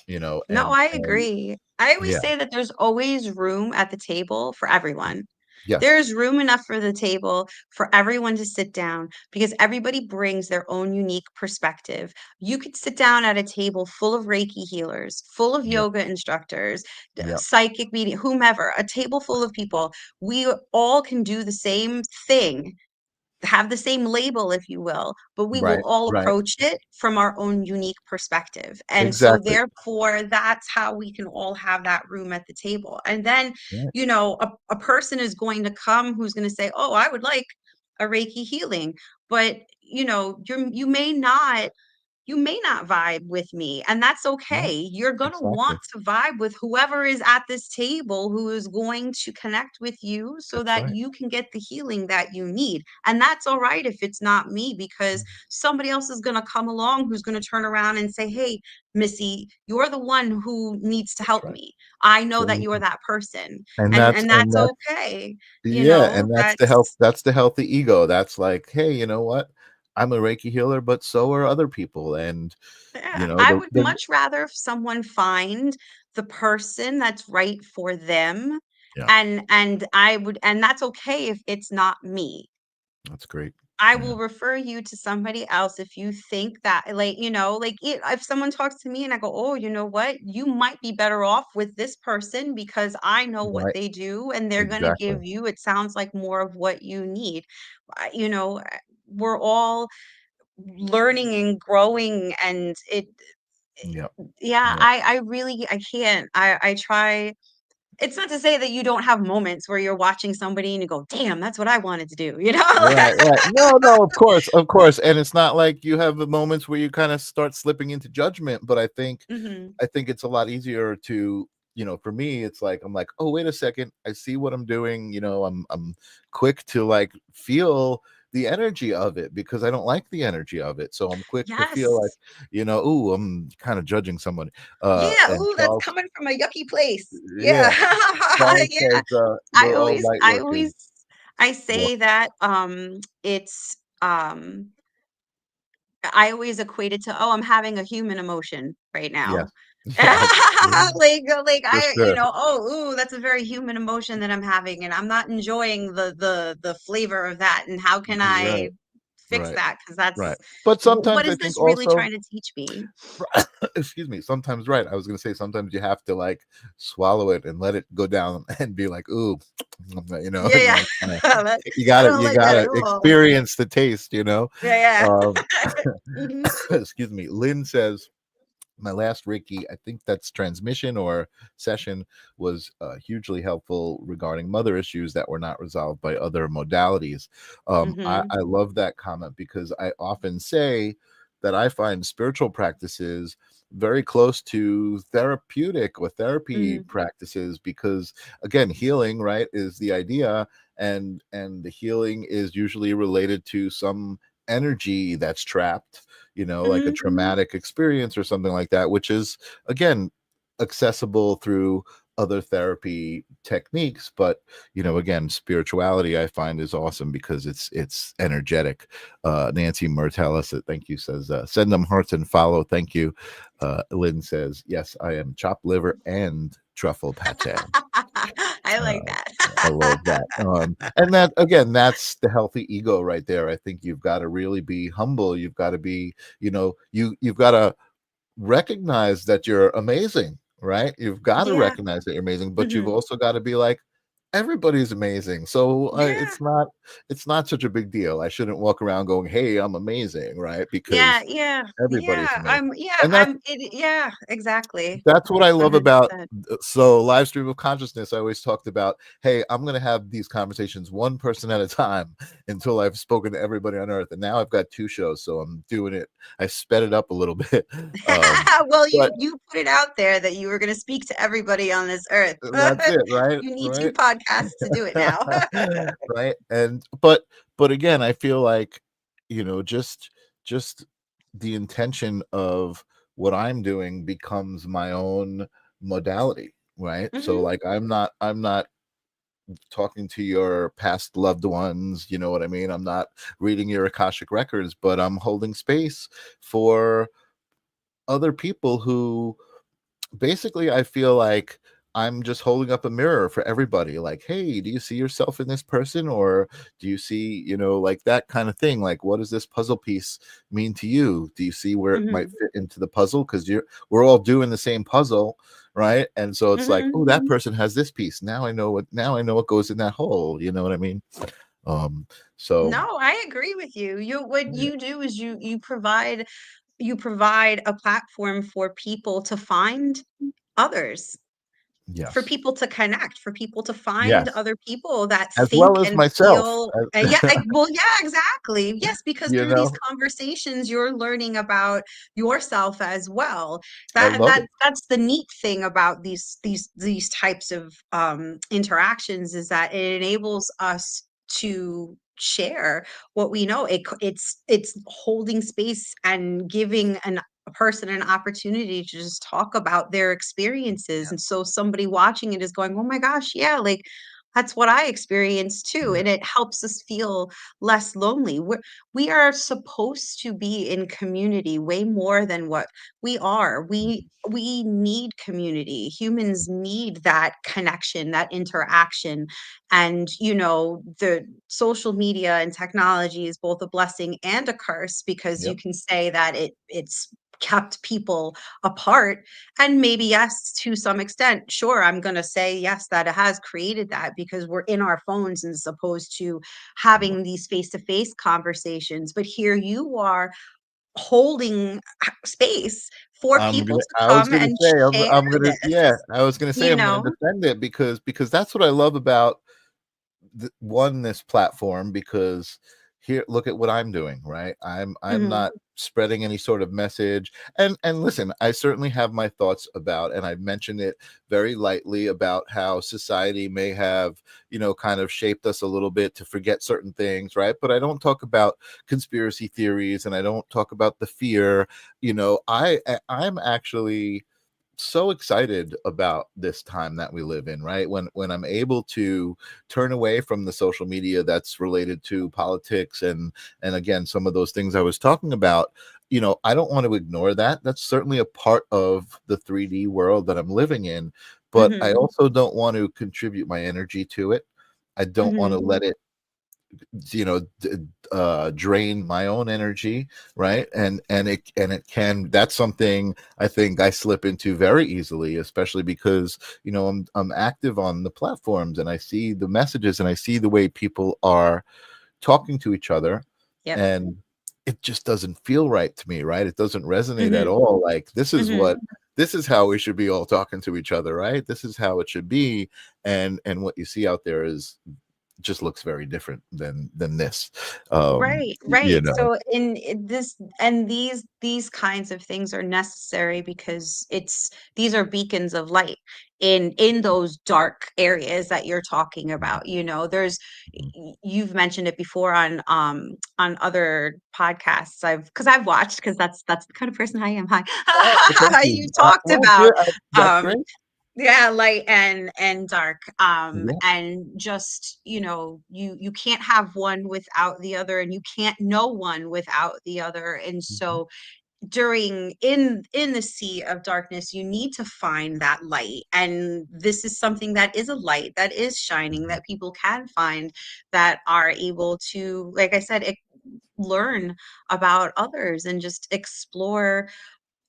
No, and I agree. I always yeah, say that there's always room at the table for everyone. yes, There's room enough for the table for everyone to sit down, because everybody brings their own unique perspective. You could sit down at a table full of Reiki healers, full of yeah, yoga instructors, yeah, psychic medium, whomever, a table full of people. We all can do the same thing, have the same label, if you will, but we will right, all right, approach it from our own unique perspective. And so, exactly, therefore, that's how we can all have that room at the table. And then, right, a person is going to come who's going to say, oh, I would like a Reiki healing. But, you may not you may not vibe with me, and that's Right. okay. You're going to Exactly. want to vibe with whoever is at this table who is going to connect with you so That's that right. you can get the healing that you need. And that's all right if it's not me, because Mm. somebody else is going to come along who's going to turn around and say, "Hey, Missy, you're the one who needs to That's help right. me. I know that you are Absolutely. that person." And And and that's that's okay. yeah, and That's that's the healthy ego. That's like, hey, you know what? I'm a Reiki healer, but so are other people. And yeah, I the would much rather if someone find the person that's right for them, yeah, and that's okay if it's not me. that's great. I Yeah. will refer you to somebody else if you think that, like, if someone talks to me and I go, "Oh, you know what? You might be better off with this person because I know what Right. they do and they're going to Exactly. give you, it sounds like, more of what you need." We're all learning and growing, and Yep. yeah, Yep. I really, I can't. I try. It's not to say that you don't have moments where you're watching somebody and you go, "Damn, that's what I wanted to do," you know? Right, right. No, no, of course, and it's not like you have the moments where you kinda start slipping into judgment, but Mhm. I think it's a lot easier to, for me, it's like, I'm like, "Oh, wait a second, I see what I'm doing," I'm quick to, like, feel the energy of it because I don't like the energy of it, so I'm quick to feel like, Yes. "Ooh, I'm kinda judging someone." Yeah, And ooh, that's Charles coming from a yucky place. Yeah. yeah, Charles Yeah. says, I "We're all always light I workers." always I Well, say that, I always equate it to, "Oh, I'm having a human emotion right yes. now." Yes. Like, For sure. "Oh, ooh, that's a very human emotion that I'm having, and I'm not enjoying the flavor of that, and how can Right, I fix right, that? Because right. that's But what sometimes I is think this really also trying to teach me?" excuse me, sometimes right. I was gonna say sometimes you have to like swallow it and let it go down and be like, ooh, Yeah, and yeah. like kinda Let I don't you like that gotta at all. experience the taste. Yeah, Um yeah. Mhm. excuse me. Lynn says my last Reiki, I think that's transmission or session, was hugely helpful regarding mother issues that were not resolved by other modalities. Mhm. I love that comment because I often say that I find spiritual practices very close to therapeutic or therapy Mhm. practices because again healing right is the idea and the healing is usually related to some energy that's trapped like a Mhm. traumatic experience or something like that, which is again accessible through other therapy techniques. But again, spirituality I find is awesome because it's energetic. Nancy Mertelis, thank you, says send them hearts and follow. Thank you. Lynn says, yes, I am chopped liver and truffle pate. I like Uh, I love that. that. And that again, that's the healthy ego right there. I think you've got to really be humble. You've got to be, you've got to recognize that you're amazing, right? You've got to Yeah. recognize that you're amazing, but you've Mhm. also got to be like, everybody's amazing. So Yeah. it's not such a big deal. I shouldn't walk around going, "Hey, I'm amazing," right? Yeah, Because yeah, everybody's amazing, yeah, and that's yeah, exactly. that's what I love about 100%. so live stream of consciousness. I always talked about, hey, I'm going to have these conversations one person at a time until I've spoken to everybody on earth. And now I've got two shows, so I'm doing it. I sped it up a little bit, Well, but you put it out there that you were gonna speak to everybody on this earth. that's it, right? You need 2 Right. podcasts to do it now. Right. And but again, I feel like just the intention of what I'm doing becomes my own modality, right? So Mhm, like I'm not talking to your past loved ones, you know what I mean? I'm not reading your Akashic records, but I'm holding space for other people who basically I feel like I'm just holding up a mirror for everybody like, hey, do you see yourself in this person, or do you see like that kind of thing, like what does this puzzle piece mean to you? Do you see where it might mhm, fit into the puzzle? Because we're all doing the same puzzle, right? And so it's like, mhm. oh, that person has this piece, now I know what goes in that hole, you know what I mean? um so No, I agree with you. What yeah, you do is you provide a platform for people to find others. for Yes. people to connect, for people to find Yes. other people that As think well as and myself. feel. Yeah, well, yeah, exactly. Yes, because You through these know, conversations, you're learning about yourself as well. I That love that it. that's the neat thing about these types of interactions, is that it enables us to share what we know. It's holding space and giving a person an opportunity to just talk about their experiences. Yeah. And so somebody watching it is going, oh my gosh, yeah, like that's what I experienced too. Yeah. And it helps us feel less lonely. We are supposed to be in community way more than what we are. We need community. Humans need that connection, that interaction. And the social media and technology is both a blessing and a curse, because you Yep. can say that it's kept people apart. And maybe, yes, to some extent, sure, I'm going to say yes, that it has created that, because we're in our phones as opposed to having these face-to-face conversations. But here you are holding space for people to I was come gonna and say, share I'm gonna, yeah, this, I was gonna say you I'm gonna know? defend it because that's what I love about this platform, because here, look at what I'm doing, right? I'm Mhm. not spreading any sort of message. And listen, I certainly have my thoughts about, and I mentioned it very lightly, about how society may have, kind of shaped us a little bit to forget certain things, right? But I don't talk about conspiracy theories, and I don't talk about the fear. I'm actually so excited about this time that we live in, right? When I'm able to turn away from the social media that's related to politics, and again, some of those things I was talking about. I don't want to ignore that. That's certainly a part of the 3D world that I'm living in, but I Mhm. also don't want to contribute my energy to it. I don't want to Mhm. let it, drain my own energy, right? And it can, that's something I think I slip into very easily, especially because I'm active on the platforms, and I see the messages, and I see the way people are talking to each other, Yep. and it just doesn't feel right to me, right? It doesn't resonate at Mhm. all. Like, Mhm. this is how we should be all talking to each other, right? This is how it should be. And what you see out there is just looks very different than this. Right, y- you right. know So in this and these kinds of things are necessary, because these are beacons of light in those dark areas that you're talking about. There's you've mentioned it before on other podcasts. I've watched, because that's the kind of person I am. Oh, thank Hi. you. You talked Oh, about good. That's um great. yeah, light and dark. Yeah. And just, you can't have one without the other, and you can't know one without the other. And Mhm. so during in the sea of darkness, you need to find that light. And this is something that is a light that is shining, Mhm. that people can find, that are able to, like I said, learn about others and just explore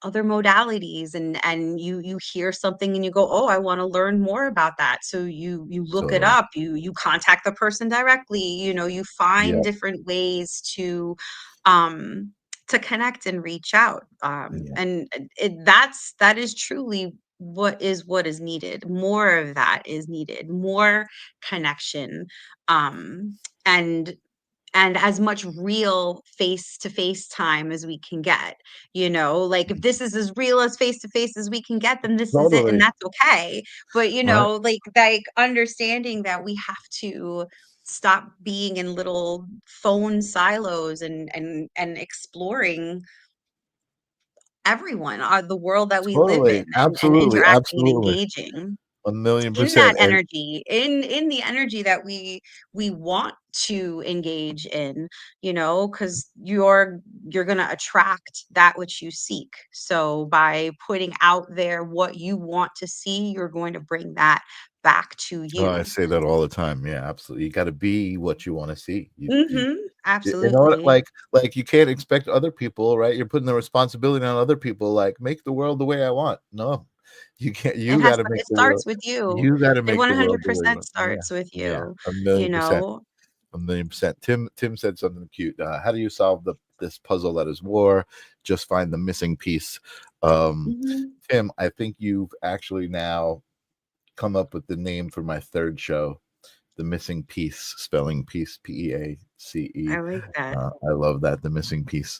other modalities. And you hear something and you go, oh, I want to learn more about that. So you look it Totally. up, you contact the person directly. You find Yeah. different ways um to connect and reach out. Yeah. And that is truly what is needed. More of that is needed, more connection. Um and and as much real face to face time as we can get. Like, if this is as real as face to face as we can get, then this is it, and Totally. that's okay. But Right. like understanding that we have to stop being in little phone silos, and exploring everyone, the world that we live in, Totally. and Absolutely. interacting and Absolutely. engaging A million in that percent. And energy, in the energy that we want to engage in. Because you're going to attract that which you seek. So by putting out there what you want to see, you're going to bring that back to oh, I you. say that all the time. Yeah, absolutely. You got to be what you want to see. You know what? Absolutely. Like you can't expect other people, right? You're putting the responsibility on other people. Like, make the world the way I want. No, you can't. It starts with you. You got to It make the world the way you 100% want. Yeah, starts with yeah, you. a you million percent. know 1,000,000%. Tim said something cute. How do you solve this puzzle that is war? Just find the missing piece. Um, Mhm. Tim, I think you've actually now come up with the name for my third show, The Missing Piece, spelling peace, P-E-A-C-E. I like that. I love that, The Missing Piece.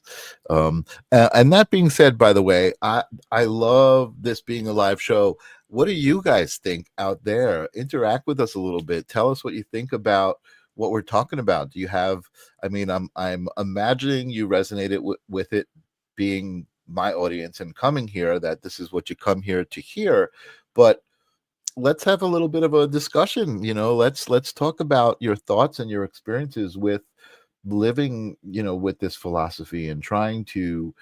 And that being said, by the way, I love this being a live show. What do you guys think out there? Interact with us a little bit. Tell us what you think about what we're talking about. Do you have, I mean, I'm imagining you resonated with it being my audience and coming here, that this is what you come here to hear. But let's have a little bit of a discussion. Let's talk about your thoughts and your experiences with living, with this philosophy and trying to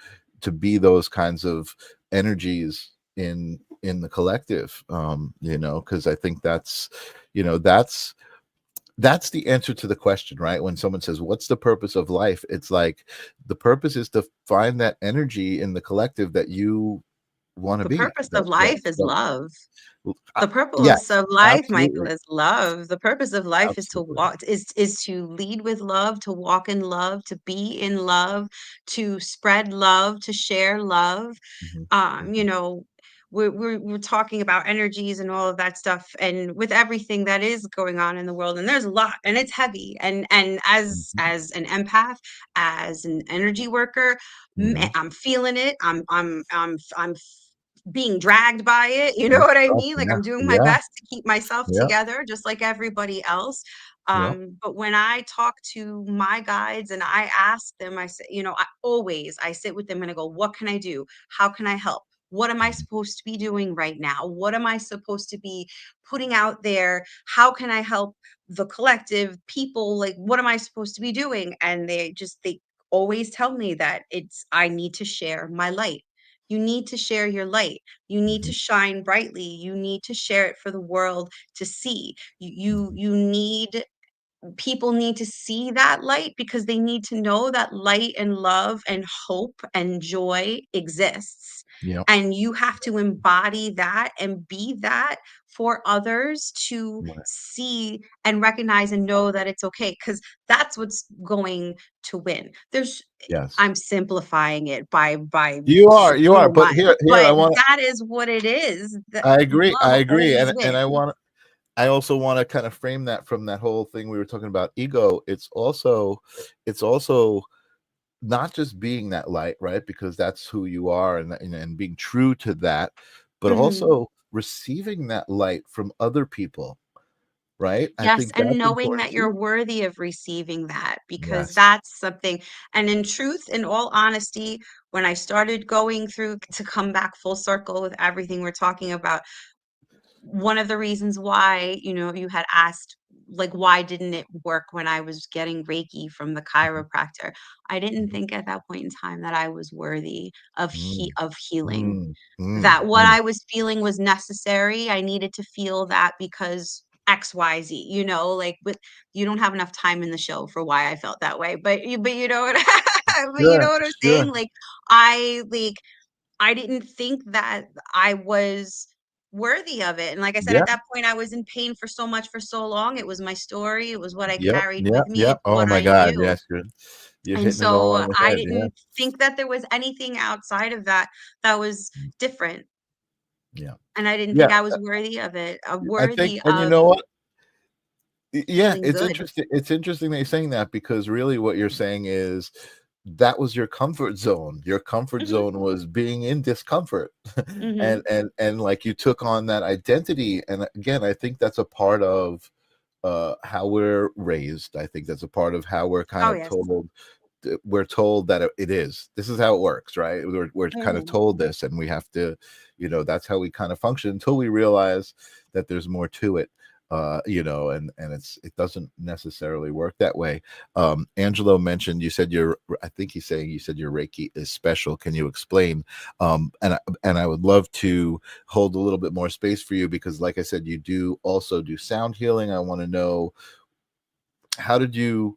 be those kinds of energies in the collective. Because I think that's the answer to the question, right? When someone says, what's the purpose of life? It's like, the purpose is to find that energy in the collective that you want to The be. purpose of life is love. The purpose Yes, of life, Michael, absolutely. is love. The purpose of life is to Absolutely. walk, is to lead with love, to walk in love, to be in love, to spread love, to share love. Mhm, You mhm, know, we're talking about energies and all of that stuff, and with everything that is going on in the world, and there's a lot, and it's heavy. And mhm, as an empath, as an energy worker, mhm. I'm feeling it. I'm being dragged by it, you know Yep. what I Oh, mean? Like, yeah, I'm doing my yeah, best to keep myself yeah, together just like everybody else. yeah. But when I talk to my guides and I ask them, I say, I sit with them and I go, what can I do? How can I help? What am I Mhm, supposed to be doing right now? What am I supposed to be putting out there? How can I help the collective people? Like, what am I supposed to be doing? And they always tell me that I need to share my light. You need to share your light. You need to mhm, shine brightly. You need to share it for the world to see. mhm. You need People need to see that light, because they need to know that light and love and hope and joy exists. Yep. And you have to embody that and be that for others to Right. see and recognize and know that it's okay, because that's what's going to win. Yes. I'm simplifying it by You are. so But much, here, but that is what it is. The I agree. I love agree. always And wins. I also want to kind of frame that from that whole thing we were talking about, ego. It's also not just being that light, right? Because that's who you are, and being true to that, but Mhm. also receiving that light from other people, right? I Yes, think and that's knowing important that you're too. worthy of receiving that, because Yes. that's something. And in truth, in all honesty, when I started going through to come back full circle with everything we're talking about, one of the reasons why, you had asked, like, why didn't it work when I was getting Reiki from the Mhm, chiropractor? I didn't mhm, think at that point in time that I was worthy mm, of healing. mm, mm, That what mm. I was feeling was necessary. I needed to feel that because XYZ, like, but you don't have enough time in the show for why I felt that way. But you know what but you know Sure, what I'm sure. saying? I didn't think that I was worthy of it. And like I said, Yeah. at that point I was in pain for so much for so long. It was my story. It was what I Yep. carried with Yep. me. Yep. It's Oh what my I God. knew. Yes, you're And hitting it all so on the I head. Yeah. didn't think that there was anything outside of that that was Mm, different. yeah. And I didn't Yeah. think I was worthy of it, I think, worthy and you of know what? Yeah, feeling it's good. interesting. It's interesting that you're saying that, because really what you're saying is that was your comfort zone. Your comfort Mhm, zone was being in discomfort. mhm. And like, you took on that identity. And again, I think that's a part of how we're raised. I think that's a part of how we're kind Oh, of yes. told. We're told that it is. This is how it works, right? We're kind of Mhm. told this, and we have to, that's how we kind of function until we realize that there's more to it. And it doesn't necessarily work that way. Angelo mentioned, you said I think he's saying, you said your Reiki is special. Can you explain? And I would love to hold a little bit more space for you, because like I said, you do also do sound healing. I want to know, how did you,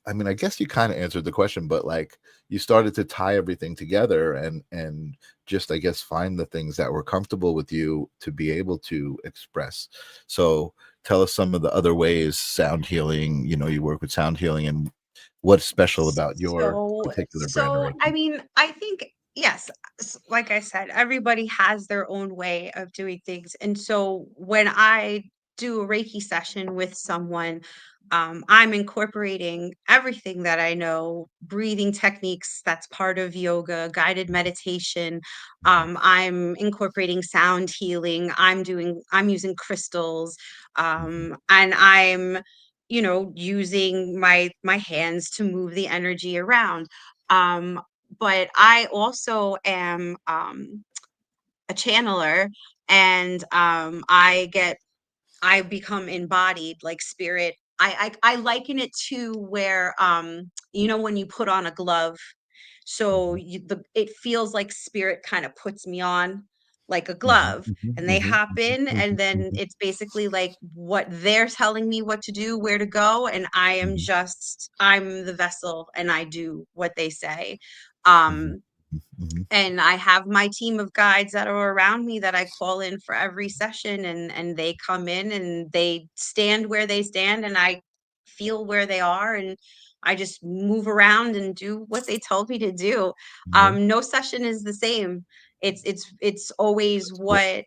I mean, I guess you kind of answered the question, but like, you started to tie everything together, and just, I guess, find the things that were comfortable with you to be able to express. So tell us some of the other ways sound healing, you work with sound healing, and what's special about your So particular brand of so I Reiki. mean, I think, yes, like I said, everybody has their own way of doing things. And so when I do a Reiki session with someone, I'm incorporating everything that I know, breathing techniques that's part of yoga, guided meditation. Mhm, I'm incorporating sound healing. I'm using crystals. mhm, And I'm, using my hands to move the energy around. Um, but I also am a channeler, and I become embodied, like spirit. I liken it to where when you put on a glove, so mhm, it feels like spirit kind of puts me on like a mhm, glove, mhm, and they mhm, hop in, and mhm, then mhm, it's basically like what they're telling me what to do, where to go, and mhm, I'm the vessel, and I do what they say. mhm, um mhm, and I have my team of guides that are around me that I call in for every session, and they come in and they stand where they stand, and I feel where they are, and I just move around and do what they told me to do. mhm. No session is the same. It's always That's cool. what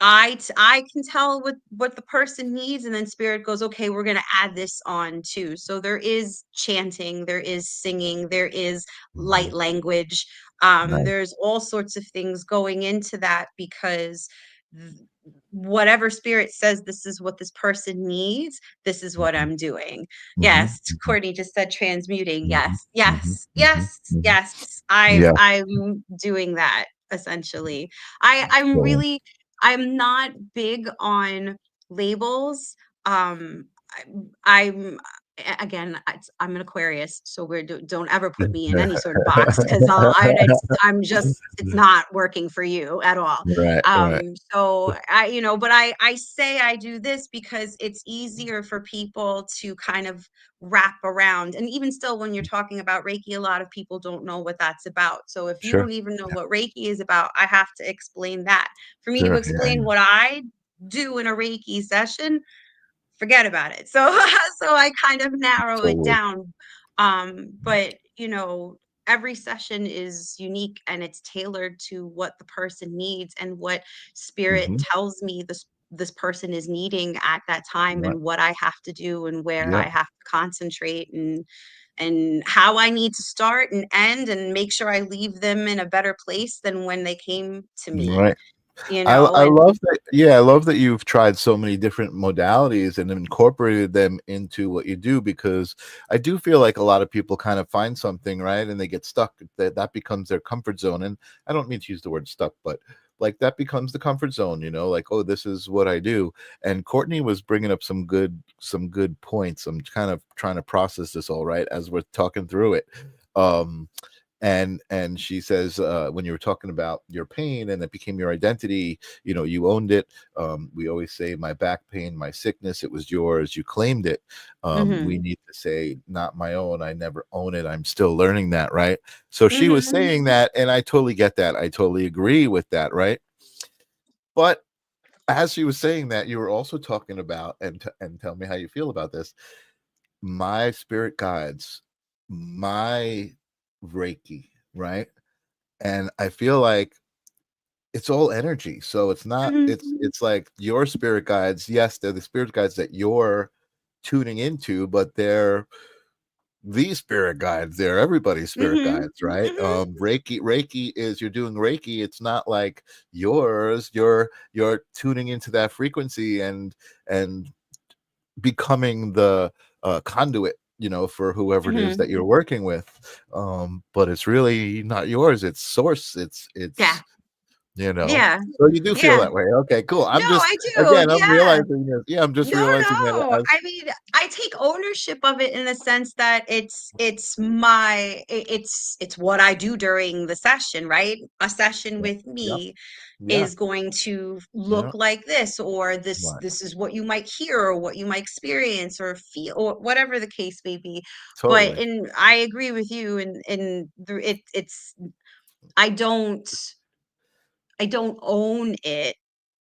I can tell what the person needs, and then spirit goes, okay, we're going to add this on too. So there is chanting, there is singing, there is light Mhm. language. Right. There's all sorts of things going into that, because th- whatever spirit says this is what this person needs, this is what Mhm, I'm doing. mhm, Yes, mhm, Courtney just said transmuting. mhm, Yes, mhm, yes, mhm, yes, mhm. yes. I'm Yeah, I'm doing that essentially. I'm cool. really, I'm not big on labels. I'm again, I'm an Aquarius, so don't ever put me in any sort of box, because it's not working for you at all. Right, right. So but I say I do this because it's easier for people to kind of wrap around. And even still, when you're talking about Reiki, a lot of people don't know what that's about. So if you Sure. don't even know what Reiki is about, I have to explain that. For me to Sure. Yeah. explain what I do in a Reiki session, forget about it. So so I kind of narrow it Totally. down. But every session is unique, and it's tailored to what the person needs and what spirit Mhm. tells me this person is needing at that time, Right. and what I have to do, and where I Yep. have to concentrate, and how I need to start and end, and make sure I leave them in a better place than when they came to me, Right. I and love that. Yeah, I love that you've tried so many different modalities and incorporated them into what you do, because I do feel like a lot of people kind of find something, right, and they get stuck. That becomes their comfort zone. And I don't mean to use the word stuck, but like that becomes the comfort zone, like, oh, this is what I do. And Courtney was bringing up some good points. I'm kind of trying to process this all right as we're talking through it. Um and she says, when you were talking about your pain and it became your identity, you owned it. We always say, my back pain, my sickness, it was yours, you claimed it. We mhm, need to say, not my own, I never own it, I'm still learning that, right? So she was mhm, saying that, and I totally get that, I totally agree with that, right? But as she was saying that, you were also talking about, and tell me how you feel about this, my spirit guides, my Reiki, right? And I feel like it's all energy. So it's not, mhm, it's like your spirit guides. Yes, they're the spirit guides that you're tuning into, but they're these spirit guides. They're everybody's spirit mhm, guides, right? mhm, Reiki is, you're doing Reiki. It's not like yours. You're tuning into that frequency and becoming the conduit, for whoever it is mhm. that you're working with. But it's really not yours. It's source. It's Yeah, it's you know yeah, so you do feel yeah. that way. Okay, cool. No, I'm just, I do, again, I'm yeah. realizing this. Yeah, I'm just No, realizing that no. as I mean, I take ownership of it in the sense that it's what I do during the session, right? A session yeah, with yeah, me yeah, is going to yeah, look like this, or this right, this is what you might hear, or what you might experience or feel, or whatever the case may be. But totally, and I agree with you, and it's I don't I don't own it.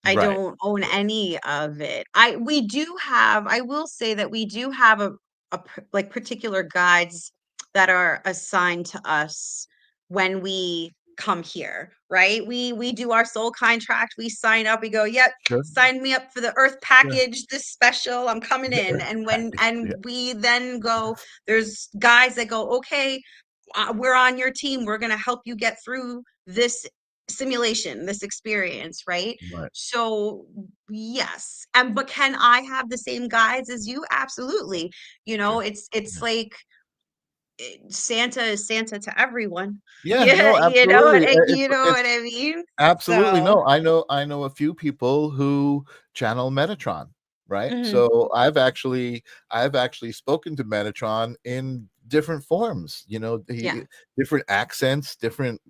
I right, don't own right. any of it. I will say that we do have like particular guides that are assigned to us when we come here, right? We do our soul contract, we sign up, we go, yep, Sure. sign me up for the earth Sure. package, this special, I'm coming The in. earth And package. Yeah. we then go, there's guys that go, okay, we're on your team, we're going to help you get through this simulation, this experience, right? Right. So yes. And but can I have the same guides as you? Absolutely. You know, Sure. it's Yeah. like Santa is Santa to everyone. Yeah, Yeah, no, absolutely. you know what I mean? Absolutely. So, No, I know a few people who channel Metatron, right? mhm, So I've actually spoken to Metatron in different forms, you know, yeah. different accents, different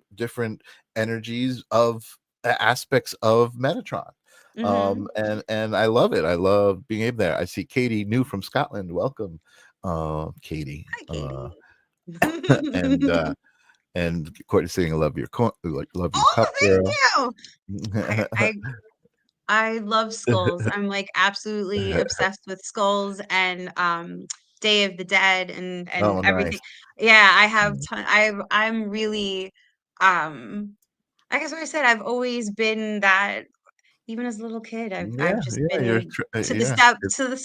energies of aspects of Metatron. Mhm. And I love it. I love being able there. I see Katie new from Scotland. Welcome, Katie. Hi, Katie. And Courtney saying, "I love your love your Oh, cup, girl." thank you. I I I love skulls. I'm like absolutely obsessed with skulls and Day of the Dead and Oh, everything. nice. Yeah, I have Mm. I'm really I guess what I said, I've always been that. Even as a little kid, I've Yeah, just yeah, been yeah. to the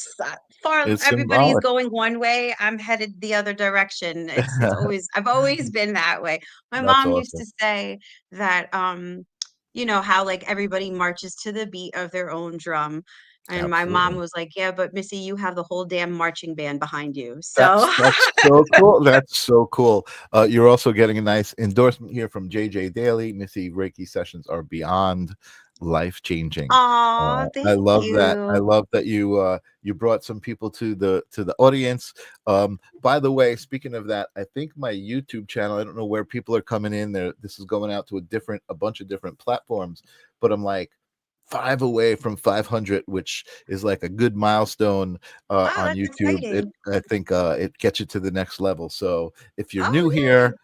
far. It's Everybody's symbolic. going one way, I'm headed the other direction. It's always I've always been that way. My That's mom used awesome. to say that you know how like everybody marches to the beat of their own drum. And my mom Absolutely. was like, "Yeah, but Missy, you have the whole damn marching band behind you." So That's so cool. That's so cool. You're also getting a nice endorsement here from JJ Daly. Missy, Reiki sessions are beyond life changing. aw, I thank love that. I you. love that you brought some people to the audience. By the way, speaking of that, I think my YouTube channel. I don't know where people are coming in. There, this is going out to a bunch of different platforms, but I'm like 5 away from 500, which is like a good milestone Oh, on that's YouTube. exciting. I think it gets you to the next level. So if you're Oh new yeah. here,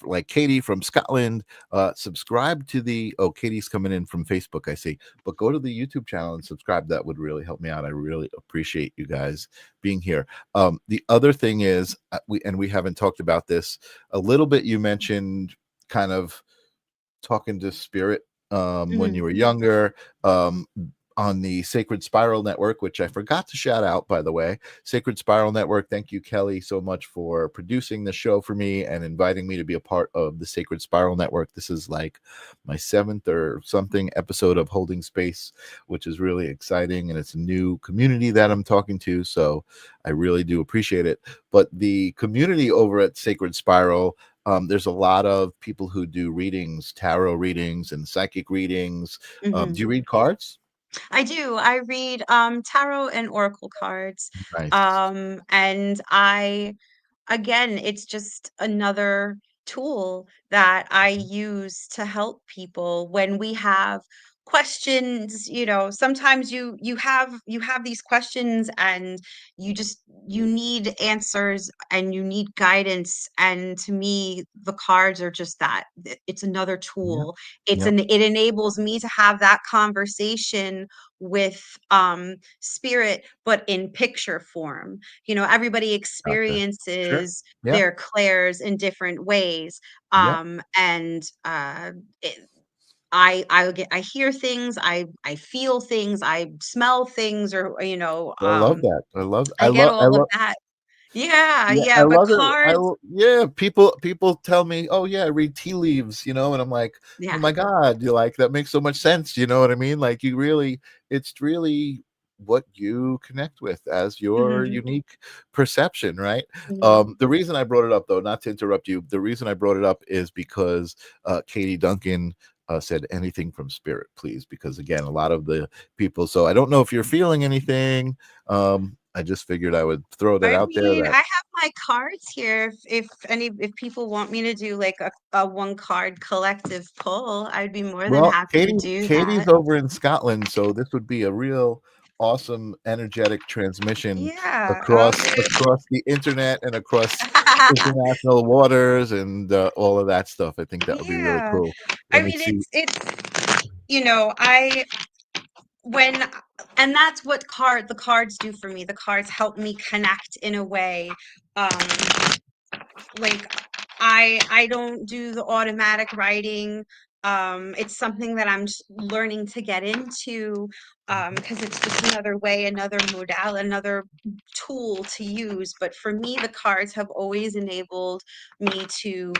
like Katie from Scotland, subscribe to the. Oh, Katie's coming in from Facebook, I see. But go to the YouTube channel and subscribe. That would really help me out. I really appreciate you guys being here. The other thing is, we haven't talked about this a little bit. You mentioned kind of talking to spirit when Mhm. you were younger, um, on the Sacred Spiral Network, which I forgot to shout out, by the way. Sacred Spiral Network, thank you, Kelly, so much for producing the show for me and inviting me to be a part of the Sacred Spiral Network. This is like my 7th or something episode of Holding Space, which is really exciting. And it's a new community that I'm talking to. So I really do appreciate it. But the community over at Sacred Spiral, there's a lot of people who do readings, tarot readings, and psychic readings. Do Mhm. you read cards? I do. I read tarot and oracle cards. Nice. And I again, it's just another tool that I use to help people when we have questions. You know, sometimes you have these questions and you need answers and you need guidance. And to me, the cards are just that. It's another Yeah. tool. Yep. It enables me to have that conversation with spirit, but in picture form. You know, everybody Gotcha. Sure. experiences Yeah. their clairs in different ways. Yep. And it, I hear things, I feel things, I smell things, or you know, I love that. I get all of that. Yeah, Yeah, I yeah. But love it. cards, Yeah, people tell me, "Oh yeah, I read tea leaves," and I'm like, "Oh yeah. my God, you like that makes so much sense." You know what I mean? Like it's really what you connect with as your Hmm. unique perception, right? Hmm. The reason I brought it up, though, not to interrupt you, the reason I brought it up is because Katie Duncan said anything from spirit, please, because again, a lot of the people. So I don't know if you're feeling anything. I just figured I would throw that I out there. mean, I That have my cards here. If people want me to do like a one card collective pull, I'd be more than well, happy to do Katie's that. over in Scotland, so this would be a real awesome energetic transmission Yeah. Oh, across the internet and across international waters and all of that stuff. I think that would be really yeah. cool. I Let me mean, see. you know, I when and that's what the cards do for me. The cards help me connect in a way, um, like I don't do the automatic writing. It's something that I'm just learning to get into, because it's just another way, another modality, another tool to use. But for me, the cards have always enabled me to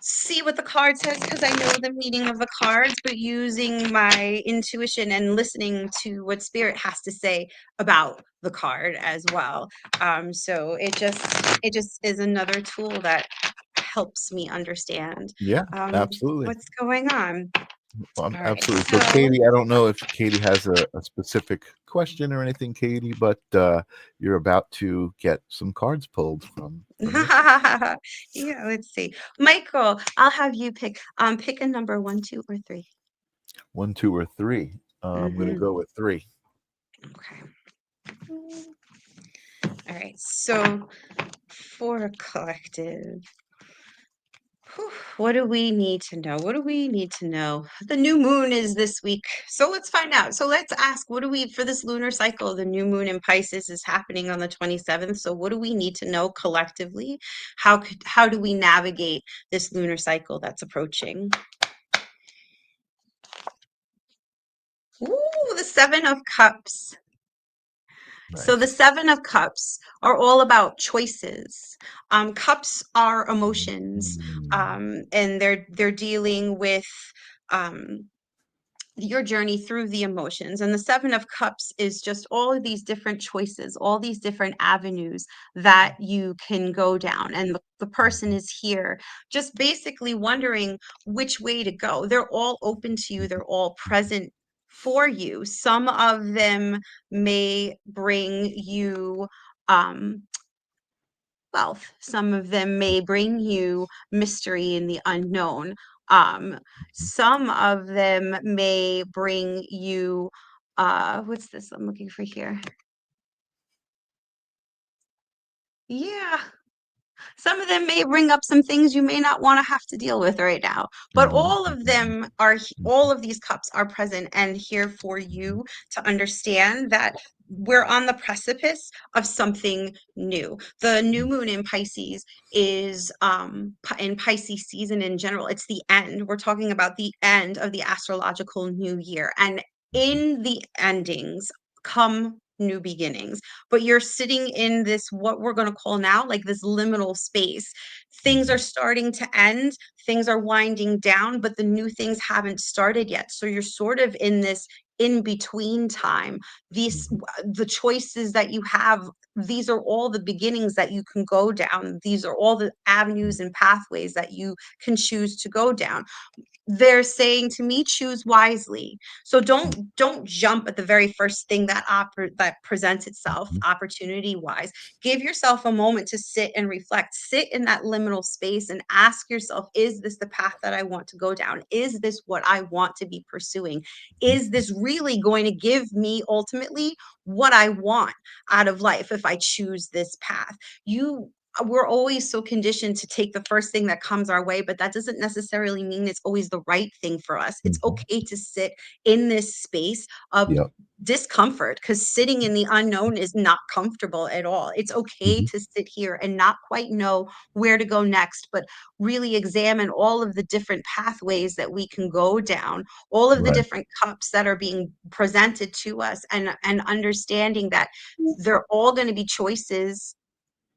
see what the card says, because I know the meaning of the cards, but using my intuition and listening to what spirit has to say about the card as well. So it just is another tool that helps me understand Yeah, absolutely. what's going on. All right, Absolutely. So, so Katie, I don't know if Katie has a specific question or anything, Katie, but you're about to get some cards pulled from Missy. yeah, let's see. Michael, I'll have you pick a number 1, 2, or 3. 1, 2, or 3. I'm going to Mm-hmm. go with 3. Okay. All right. So for a collective, what do we need to know? What do we need to know? The new moon is this week. So let's find out. So let's ask, what do we, for this lunar cycle, the new moon in Pisces is happening on the 27th. So what do we need to know collectively? How do we navigate this lunar cycle that's approaching? Ooh, the 7 of Cups. So the Nice. 7 of Cups are all about choices. Cups are emotions, Mm. and they're dealing with um, your journey through the emotions. And the 7 of Cups is just all of these different choices, all these different avenues that you can go down. And the person is here just basically wondering which way to go. They're all open to you, they're all present for you. Some of them may bring you wealth, some of them may bring you mystery in the unknown. Some of them may bring you, what's this I'm looking for here? Yeah. Some of them may bring up some things you may not want to have to deal with right now, but Mhm, all of mhm, them are, mhm, all of these cups are present and here for you to understand that we're on the precipice of something new. The new moon in Pisces is in Pisces season in general. It's the end. We're talking about the end of the astrological new year. And in the endings come new beginnings, but you're sitting in this, what we're going to call now, like this liminal space. Things are mhm, starting to end, things are winding down, but the new things haven't started yet. So you're sort of in this in between time. These, mhm, the choices that you have, these are all the beginnings that you can go down. These are all the avenues and pathways that you can choose to go down. They're saying to me, choose wisely. So don't jump at the very first thing that that presents itself mhm, opportunity wise. Give yourself a moment to sit and reflect. Sit in that liminal space and ask yourself, is this the path that I want to go down? Is this what I want to be pursuing? Is this really going to give me ultimately what I want out of life if I choose this path? You We're always so conditioned to take the first thing that comes our way, but that doesn't necessarily mean it's always the right thing for us. It's mhm. okay to sit in this space of Yep. discomfort, because sitting in the unknown is not comfortable at all. It's okay Mhm. to sit here and not quite know where to go next, but really examine all of the different pathways that we can go down, all of the Right. different cups that are being presented to us, and understanding that they're all going to be choices.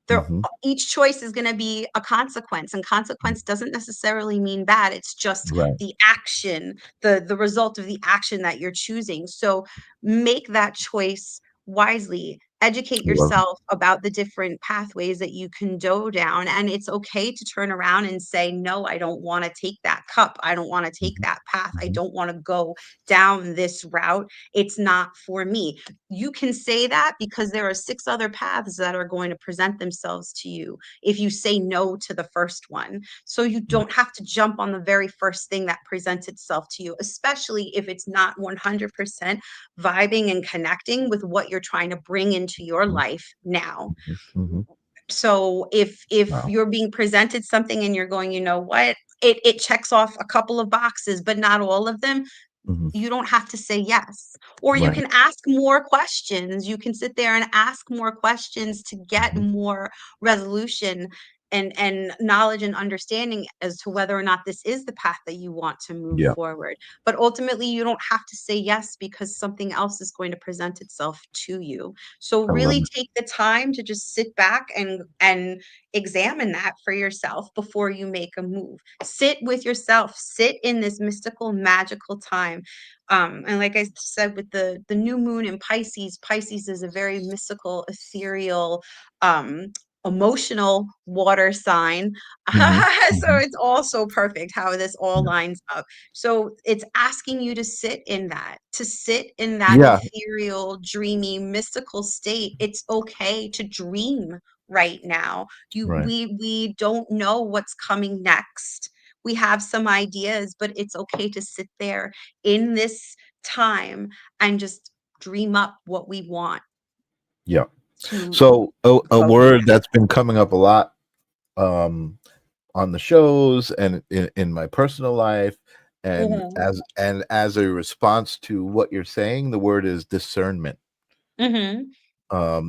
They're Mhm. Each choice is going to be a consequence, and Mm. consequence doesn't necessarily mean bad. It's just Right. the action, the result of the action that you're choosing. So make that choice wisely. Educate Love. yourself about the different pathways that you can go down, and it's okay to turn around and say, no, I don't want to take that cup, I don't want to take Mhm, that path, I mhm, don't want to go down this route, it's not for me. You can say that because there are 6 other paths that are going to present themselves to you if you say no to the first one. So you right. don't have to jump on the very first thing that presents itself to you, especially if it's not 100% vibing and connecting with what you're trying to bring into your Mhm, life now. mhm, mhm. So if Wow. you're being presented something and you're going, you know what, it checks off a couple of boxes, but not all of them, Mhm. you don't have to say yes. Or you Right. can ask more questions. You can sit there and ask more questions to get Mhm, more resolution. and knowledge and understanding as to whether or not this is the path that you want to move Yeah. forward. But ultimately, you don't have to say yes because something else is going to present itself to you. So I love really it. take the time to just sit back and examine that for yourself before you make a move. Sit with yourself, sit in this mystical, magical time. And like I said, with the new moon in Pisces, Pisces is a very mystical, ethereal, emotional water sign. Mhm, So mhm. it's all so perfect how this all Yeah. lines up. So it's asking you to sit in that, to sit in that Yeah, ethereal, dreamy, mystical state. It's okay to dream right now. right. We don't know what's coming next. We have some ideas, but it's okay to sit there in this time and just dream up what we want Yeah. to So a go from word there. that's been coming up a lot um, on the shows and in my personal life, and Mhm. as a response to what you're saying, the word is discernment. Mhm.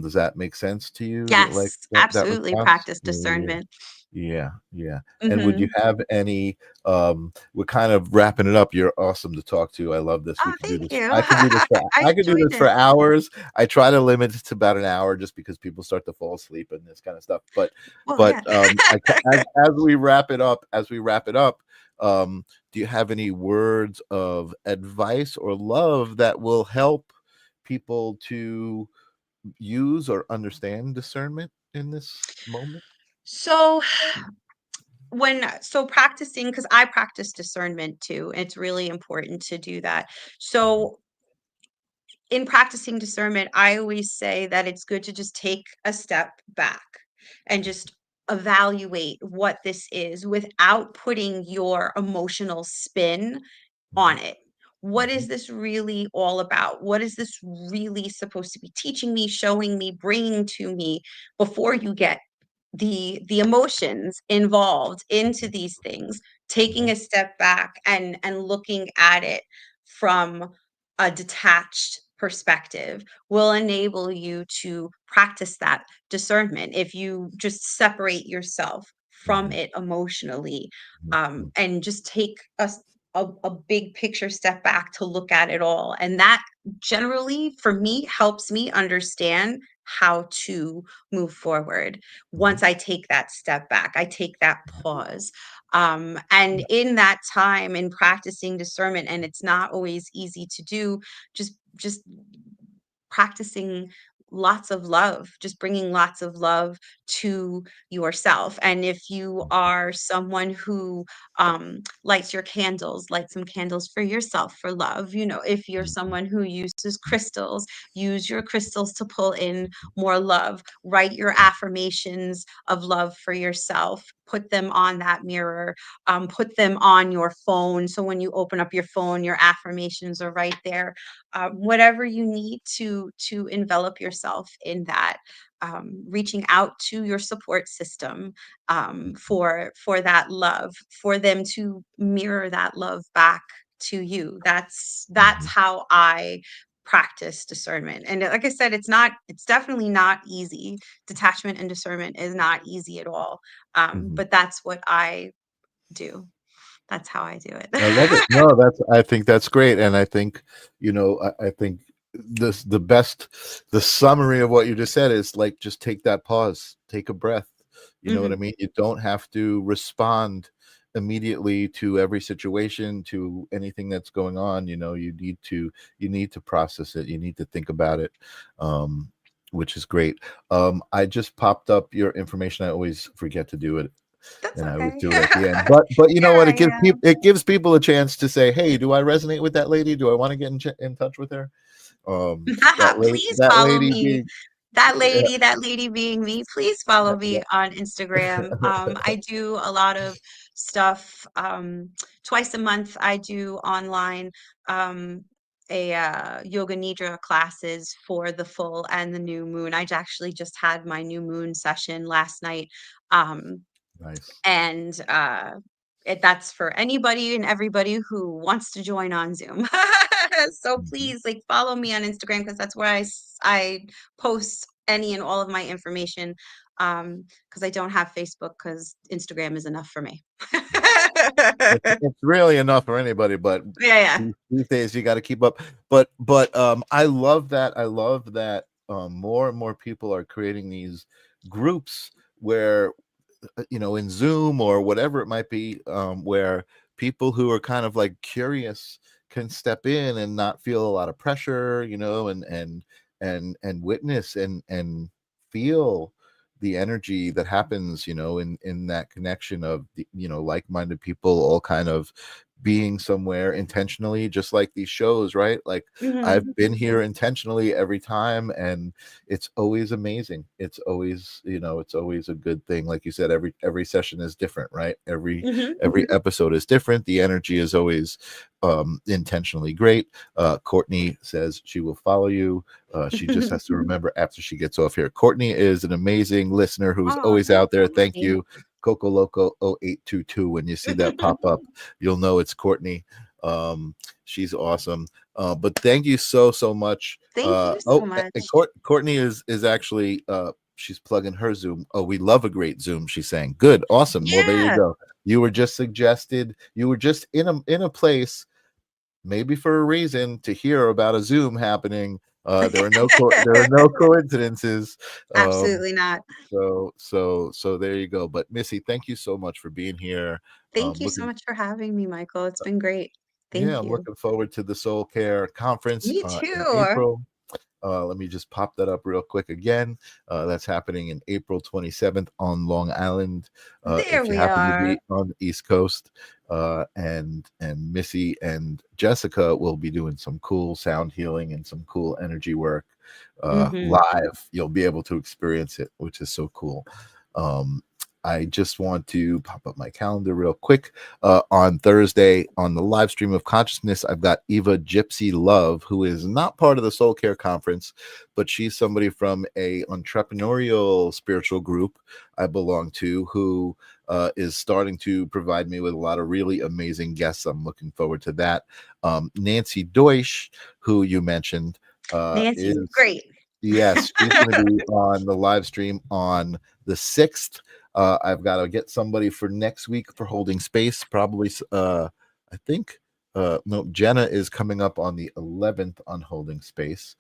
Does that make sense to you? Like Yes, that absolutely response? practice Yeah. discernment. Yeah, yeah. And would you Mhm. have any we're kind of wrapping it up. You're awesome to talk to. I love this. We Oh, could do thank this. you. I can do this for I I could do enjoyed this for this. hours. I try to limit it to about an hour just because people start to fall asleep and this kind of stuff. But Well, but yeah. as we wrap it up, do you have any words of advice or love that will help people to use or understand discernment in this moment? So practicing, because I practice discernment too, it's really important to do that. So in practicing discernment, I always say that it's good to just take a step back and just evaluate what this is without putting your emotional spin Mhm, on it. What is mhm, this really all about? What is this really supposed to be teaching me, showing me, bringing to me, before you get the emotions involved into these things? Taking mhm, a step back and looking at it from a detached perspective will enable you to practice that discernment if you just separate yourself from mhm, it emotionally, mhm, and just take a big picture step back to look at it all. And that generally, for me, helps me understand how to move forward. mhm. Once I take that step back, I take that pause. And in that time in practicing discernment, and it's not always easy to do, just practicing lots of love, just bringing lots of love to yourself. And if you are someone who lights your candles, light some candles for yourself for love. If you're someone who uses crystals, use your crystals to pull in more love. Write your affirmations of love for yourself. Put them on that mirror. Put them on your phone. So when you open up your phone, your affirmations are right there. Whatever you need to envelop yourself in that, reaching out to your support system, for that love, for them to mirror that love back to you. That's Mhm, how I practice discernment. And like I said, it's definitely not easy. Detachment and discernment is not easy at all. mhm. But that's what I do. That's how I do I love it. it. No, I think that's great, and I think I think the summary of what you just said is like just take that pause, take a breath. You know what I Mhm. mean? You don't have to respond immediately to every situation, to anything that's going on. You need to process it. You need to think about it. Which is great. I just popped up your information. I always forget to do it, That's and I always okay. do it at the end. But you know Here what? I am. It gives people a chance to say, "Hey, do I resonate with that lady? Do I want to get in touch with her?" Please That follow lady me. being yeah, That lady being me, please follow me on Instagram. I do a lot of stuff, twice a month. I do online, um, yoga nidra classes for the full and the new moon. Actually just had my new moon session last night. Um, nice. and that's for anybody and everybody who wants to join on Zoom. So Mhm. please, like, follow me on Instagram because that's where I post any and all of my information. Because I don't have Facebook because Instagram is enough for me. It's really enough for anybody, but Yeah. these days you got to keep up. But I love that. I love that more and more people are creating these groups where in Zoom or whatever it might be, where people who are kind of like curious can step in and not feel a lot of pressure, and witness and feel the energy that happens, in that connection of the, like-minded people all kind of being somewhere intentionally, just like these shows, right? Like I've been here intentionally every time, and it's always amazing. It's always, it's always a good thing. Like you said, every session is different, right? Every episode is different. The energy is always intentionally great. Courtney says she will follow you. She just has to remember after she gets off here. Courtney is an amazing listener who's Oh, always out there. Thank Courtney. you. Coco Loco 0822. When you see that pop up, you'll know it's Courtney. She's awesome. But thank you so much. Thank you so And much. Courtney is actually she's plugging her Zoom. Oh, we love a great Zoom, she's saying. Good, awesome. Well, there you Yeah. go. You were just in a place, maybe for a reason, to hear about a Zoom happening. There are no coincidences. Absolutely not. So there you go. But Missy, thank you so much for being here. Thank you so Looking much for having me, Michael. It's been great. Yeah, Thank I'm you. looking forward to the Soul Care Conference Me in too. April. Let me just pop that up real quick again. That's happening in April 27th on Long Island. There If you we happen to are. be on the East Coast, and Missy and Jessica will be doing some cool sound healing and some cool energy work live. You'll be able to experience it, which is so cool. I just want to pop up my calendar real quick. On Thursday, on the live stream of consciousness, I've got Eva Gypsy Love, who is not part of the Soul Care Conference, but she's somebody from a entrepreneurial spiritual group I belong to, who is starting to provide me with a lot of really amazing guests. I'm looking forward to that. Nancy Deutsch, who you mentioned, Nancy's is great. yes, she's going to be on the live stream on the 6th. I've got to get somebody for next week for holding space. Probably, I think, no, Jenna is coming up on the 11th on holding space.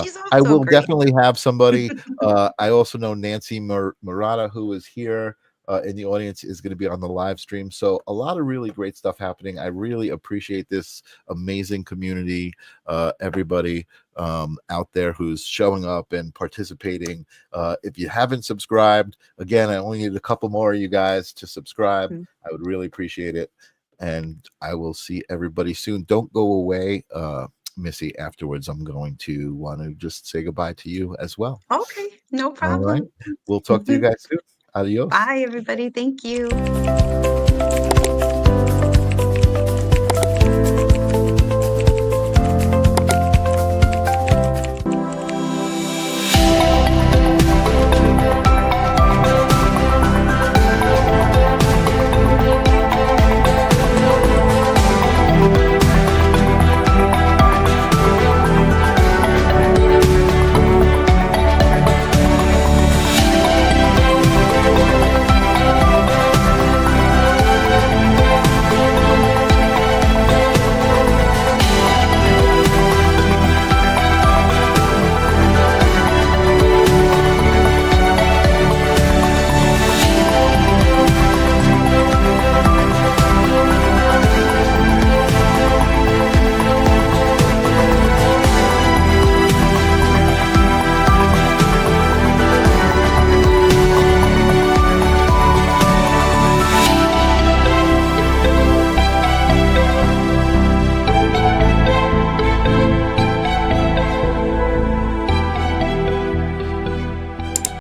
She's I also will great. definitely have somebody. I also know Nancy Murata, who is here in the audience, is going to be on the live stream. So a lot of really great stuff happening. I really appreciate this amazing community, everybody out there who's showing up and participating. If you haven't subscribed, again, I only need a couple more of you guys to subscribe. I would really appreciate it. And I will see everybody soon. Don't go away, Missy. Afterwards, I'm going to want to just say goodbye to you as well. Okay, no All right. problem. We'll talk to you guys soon. Adios. Bye, everybody. Thank you.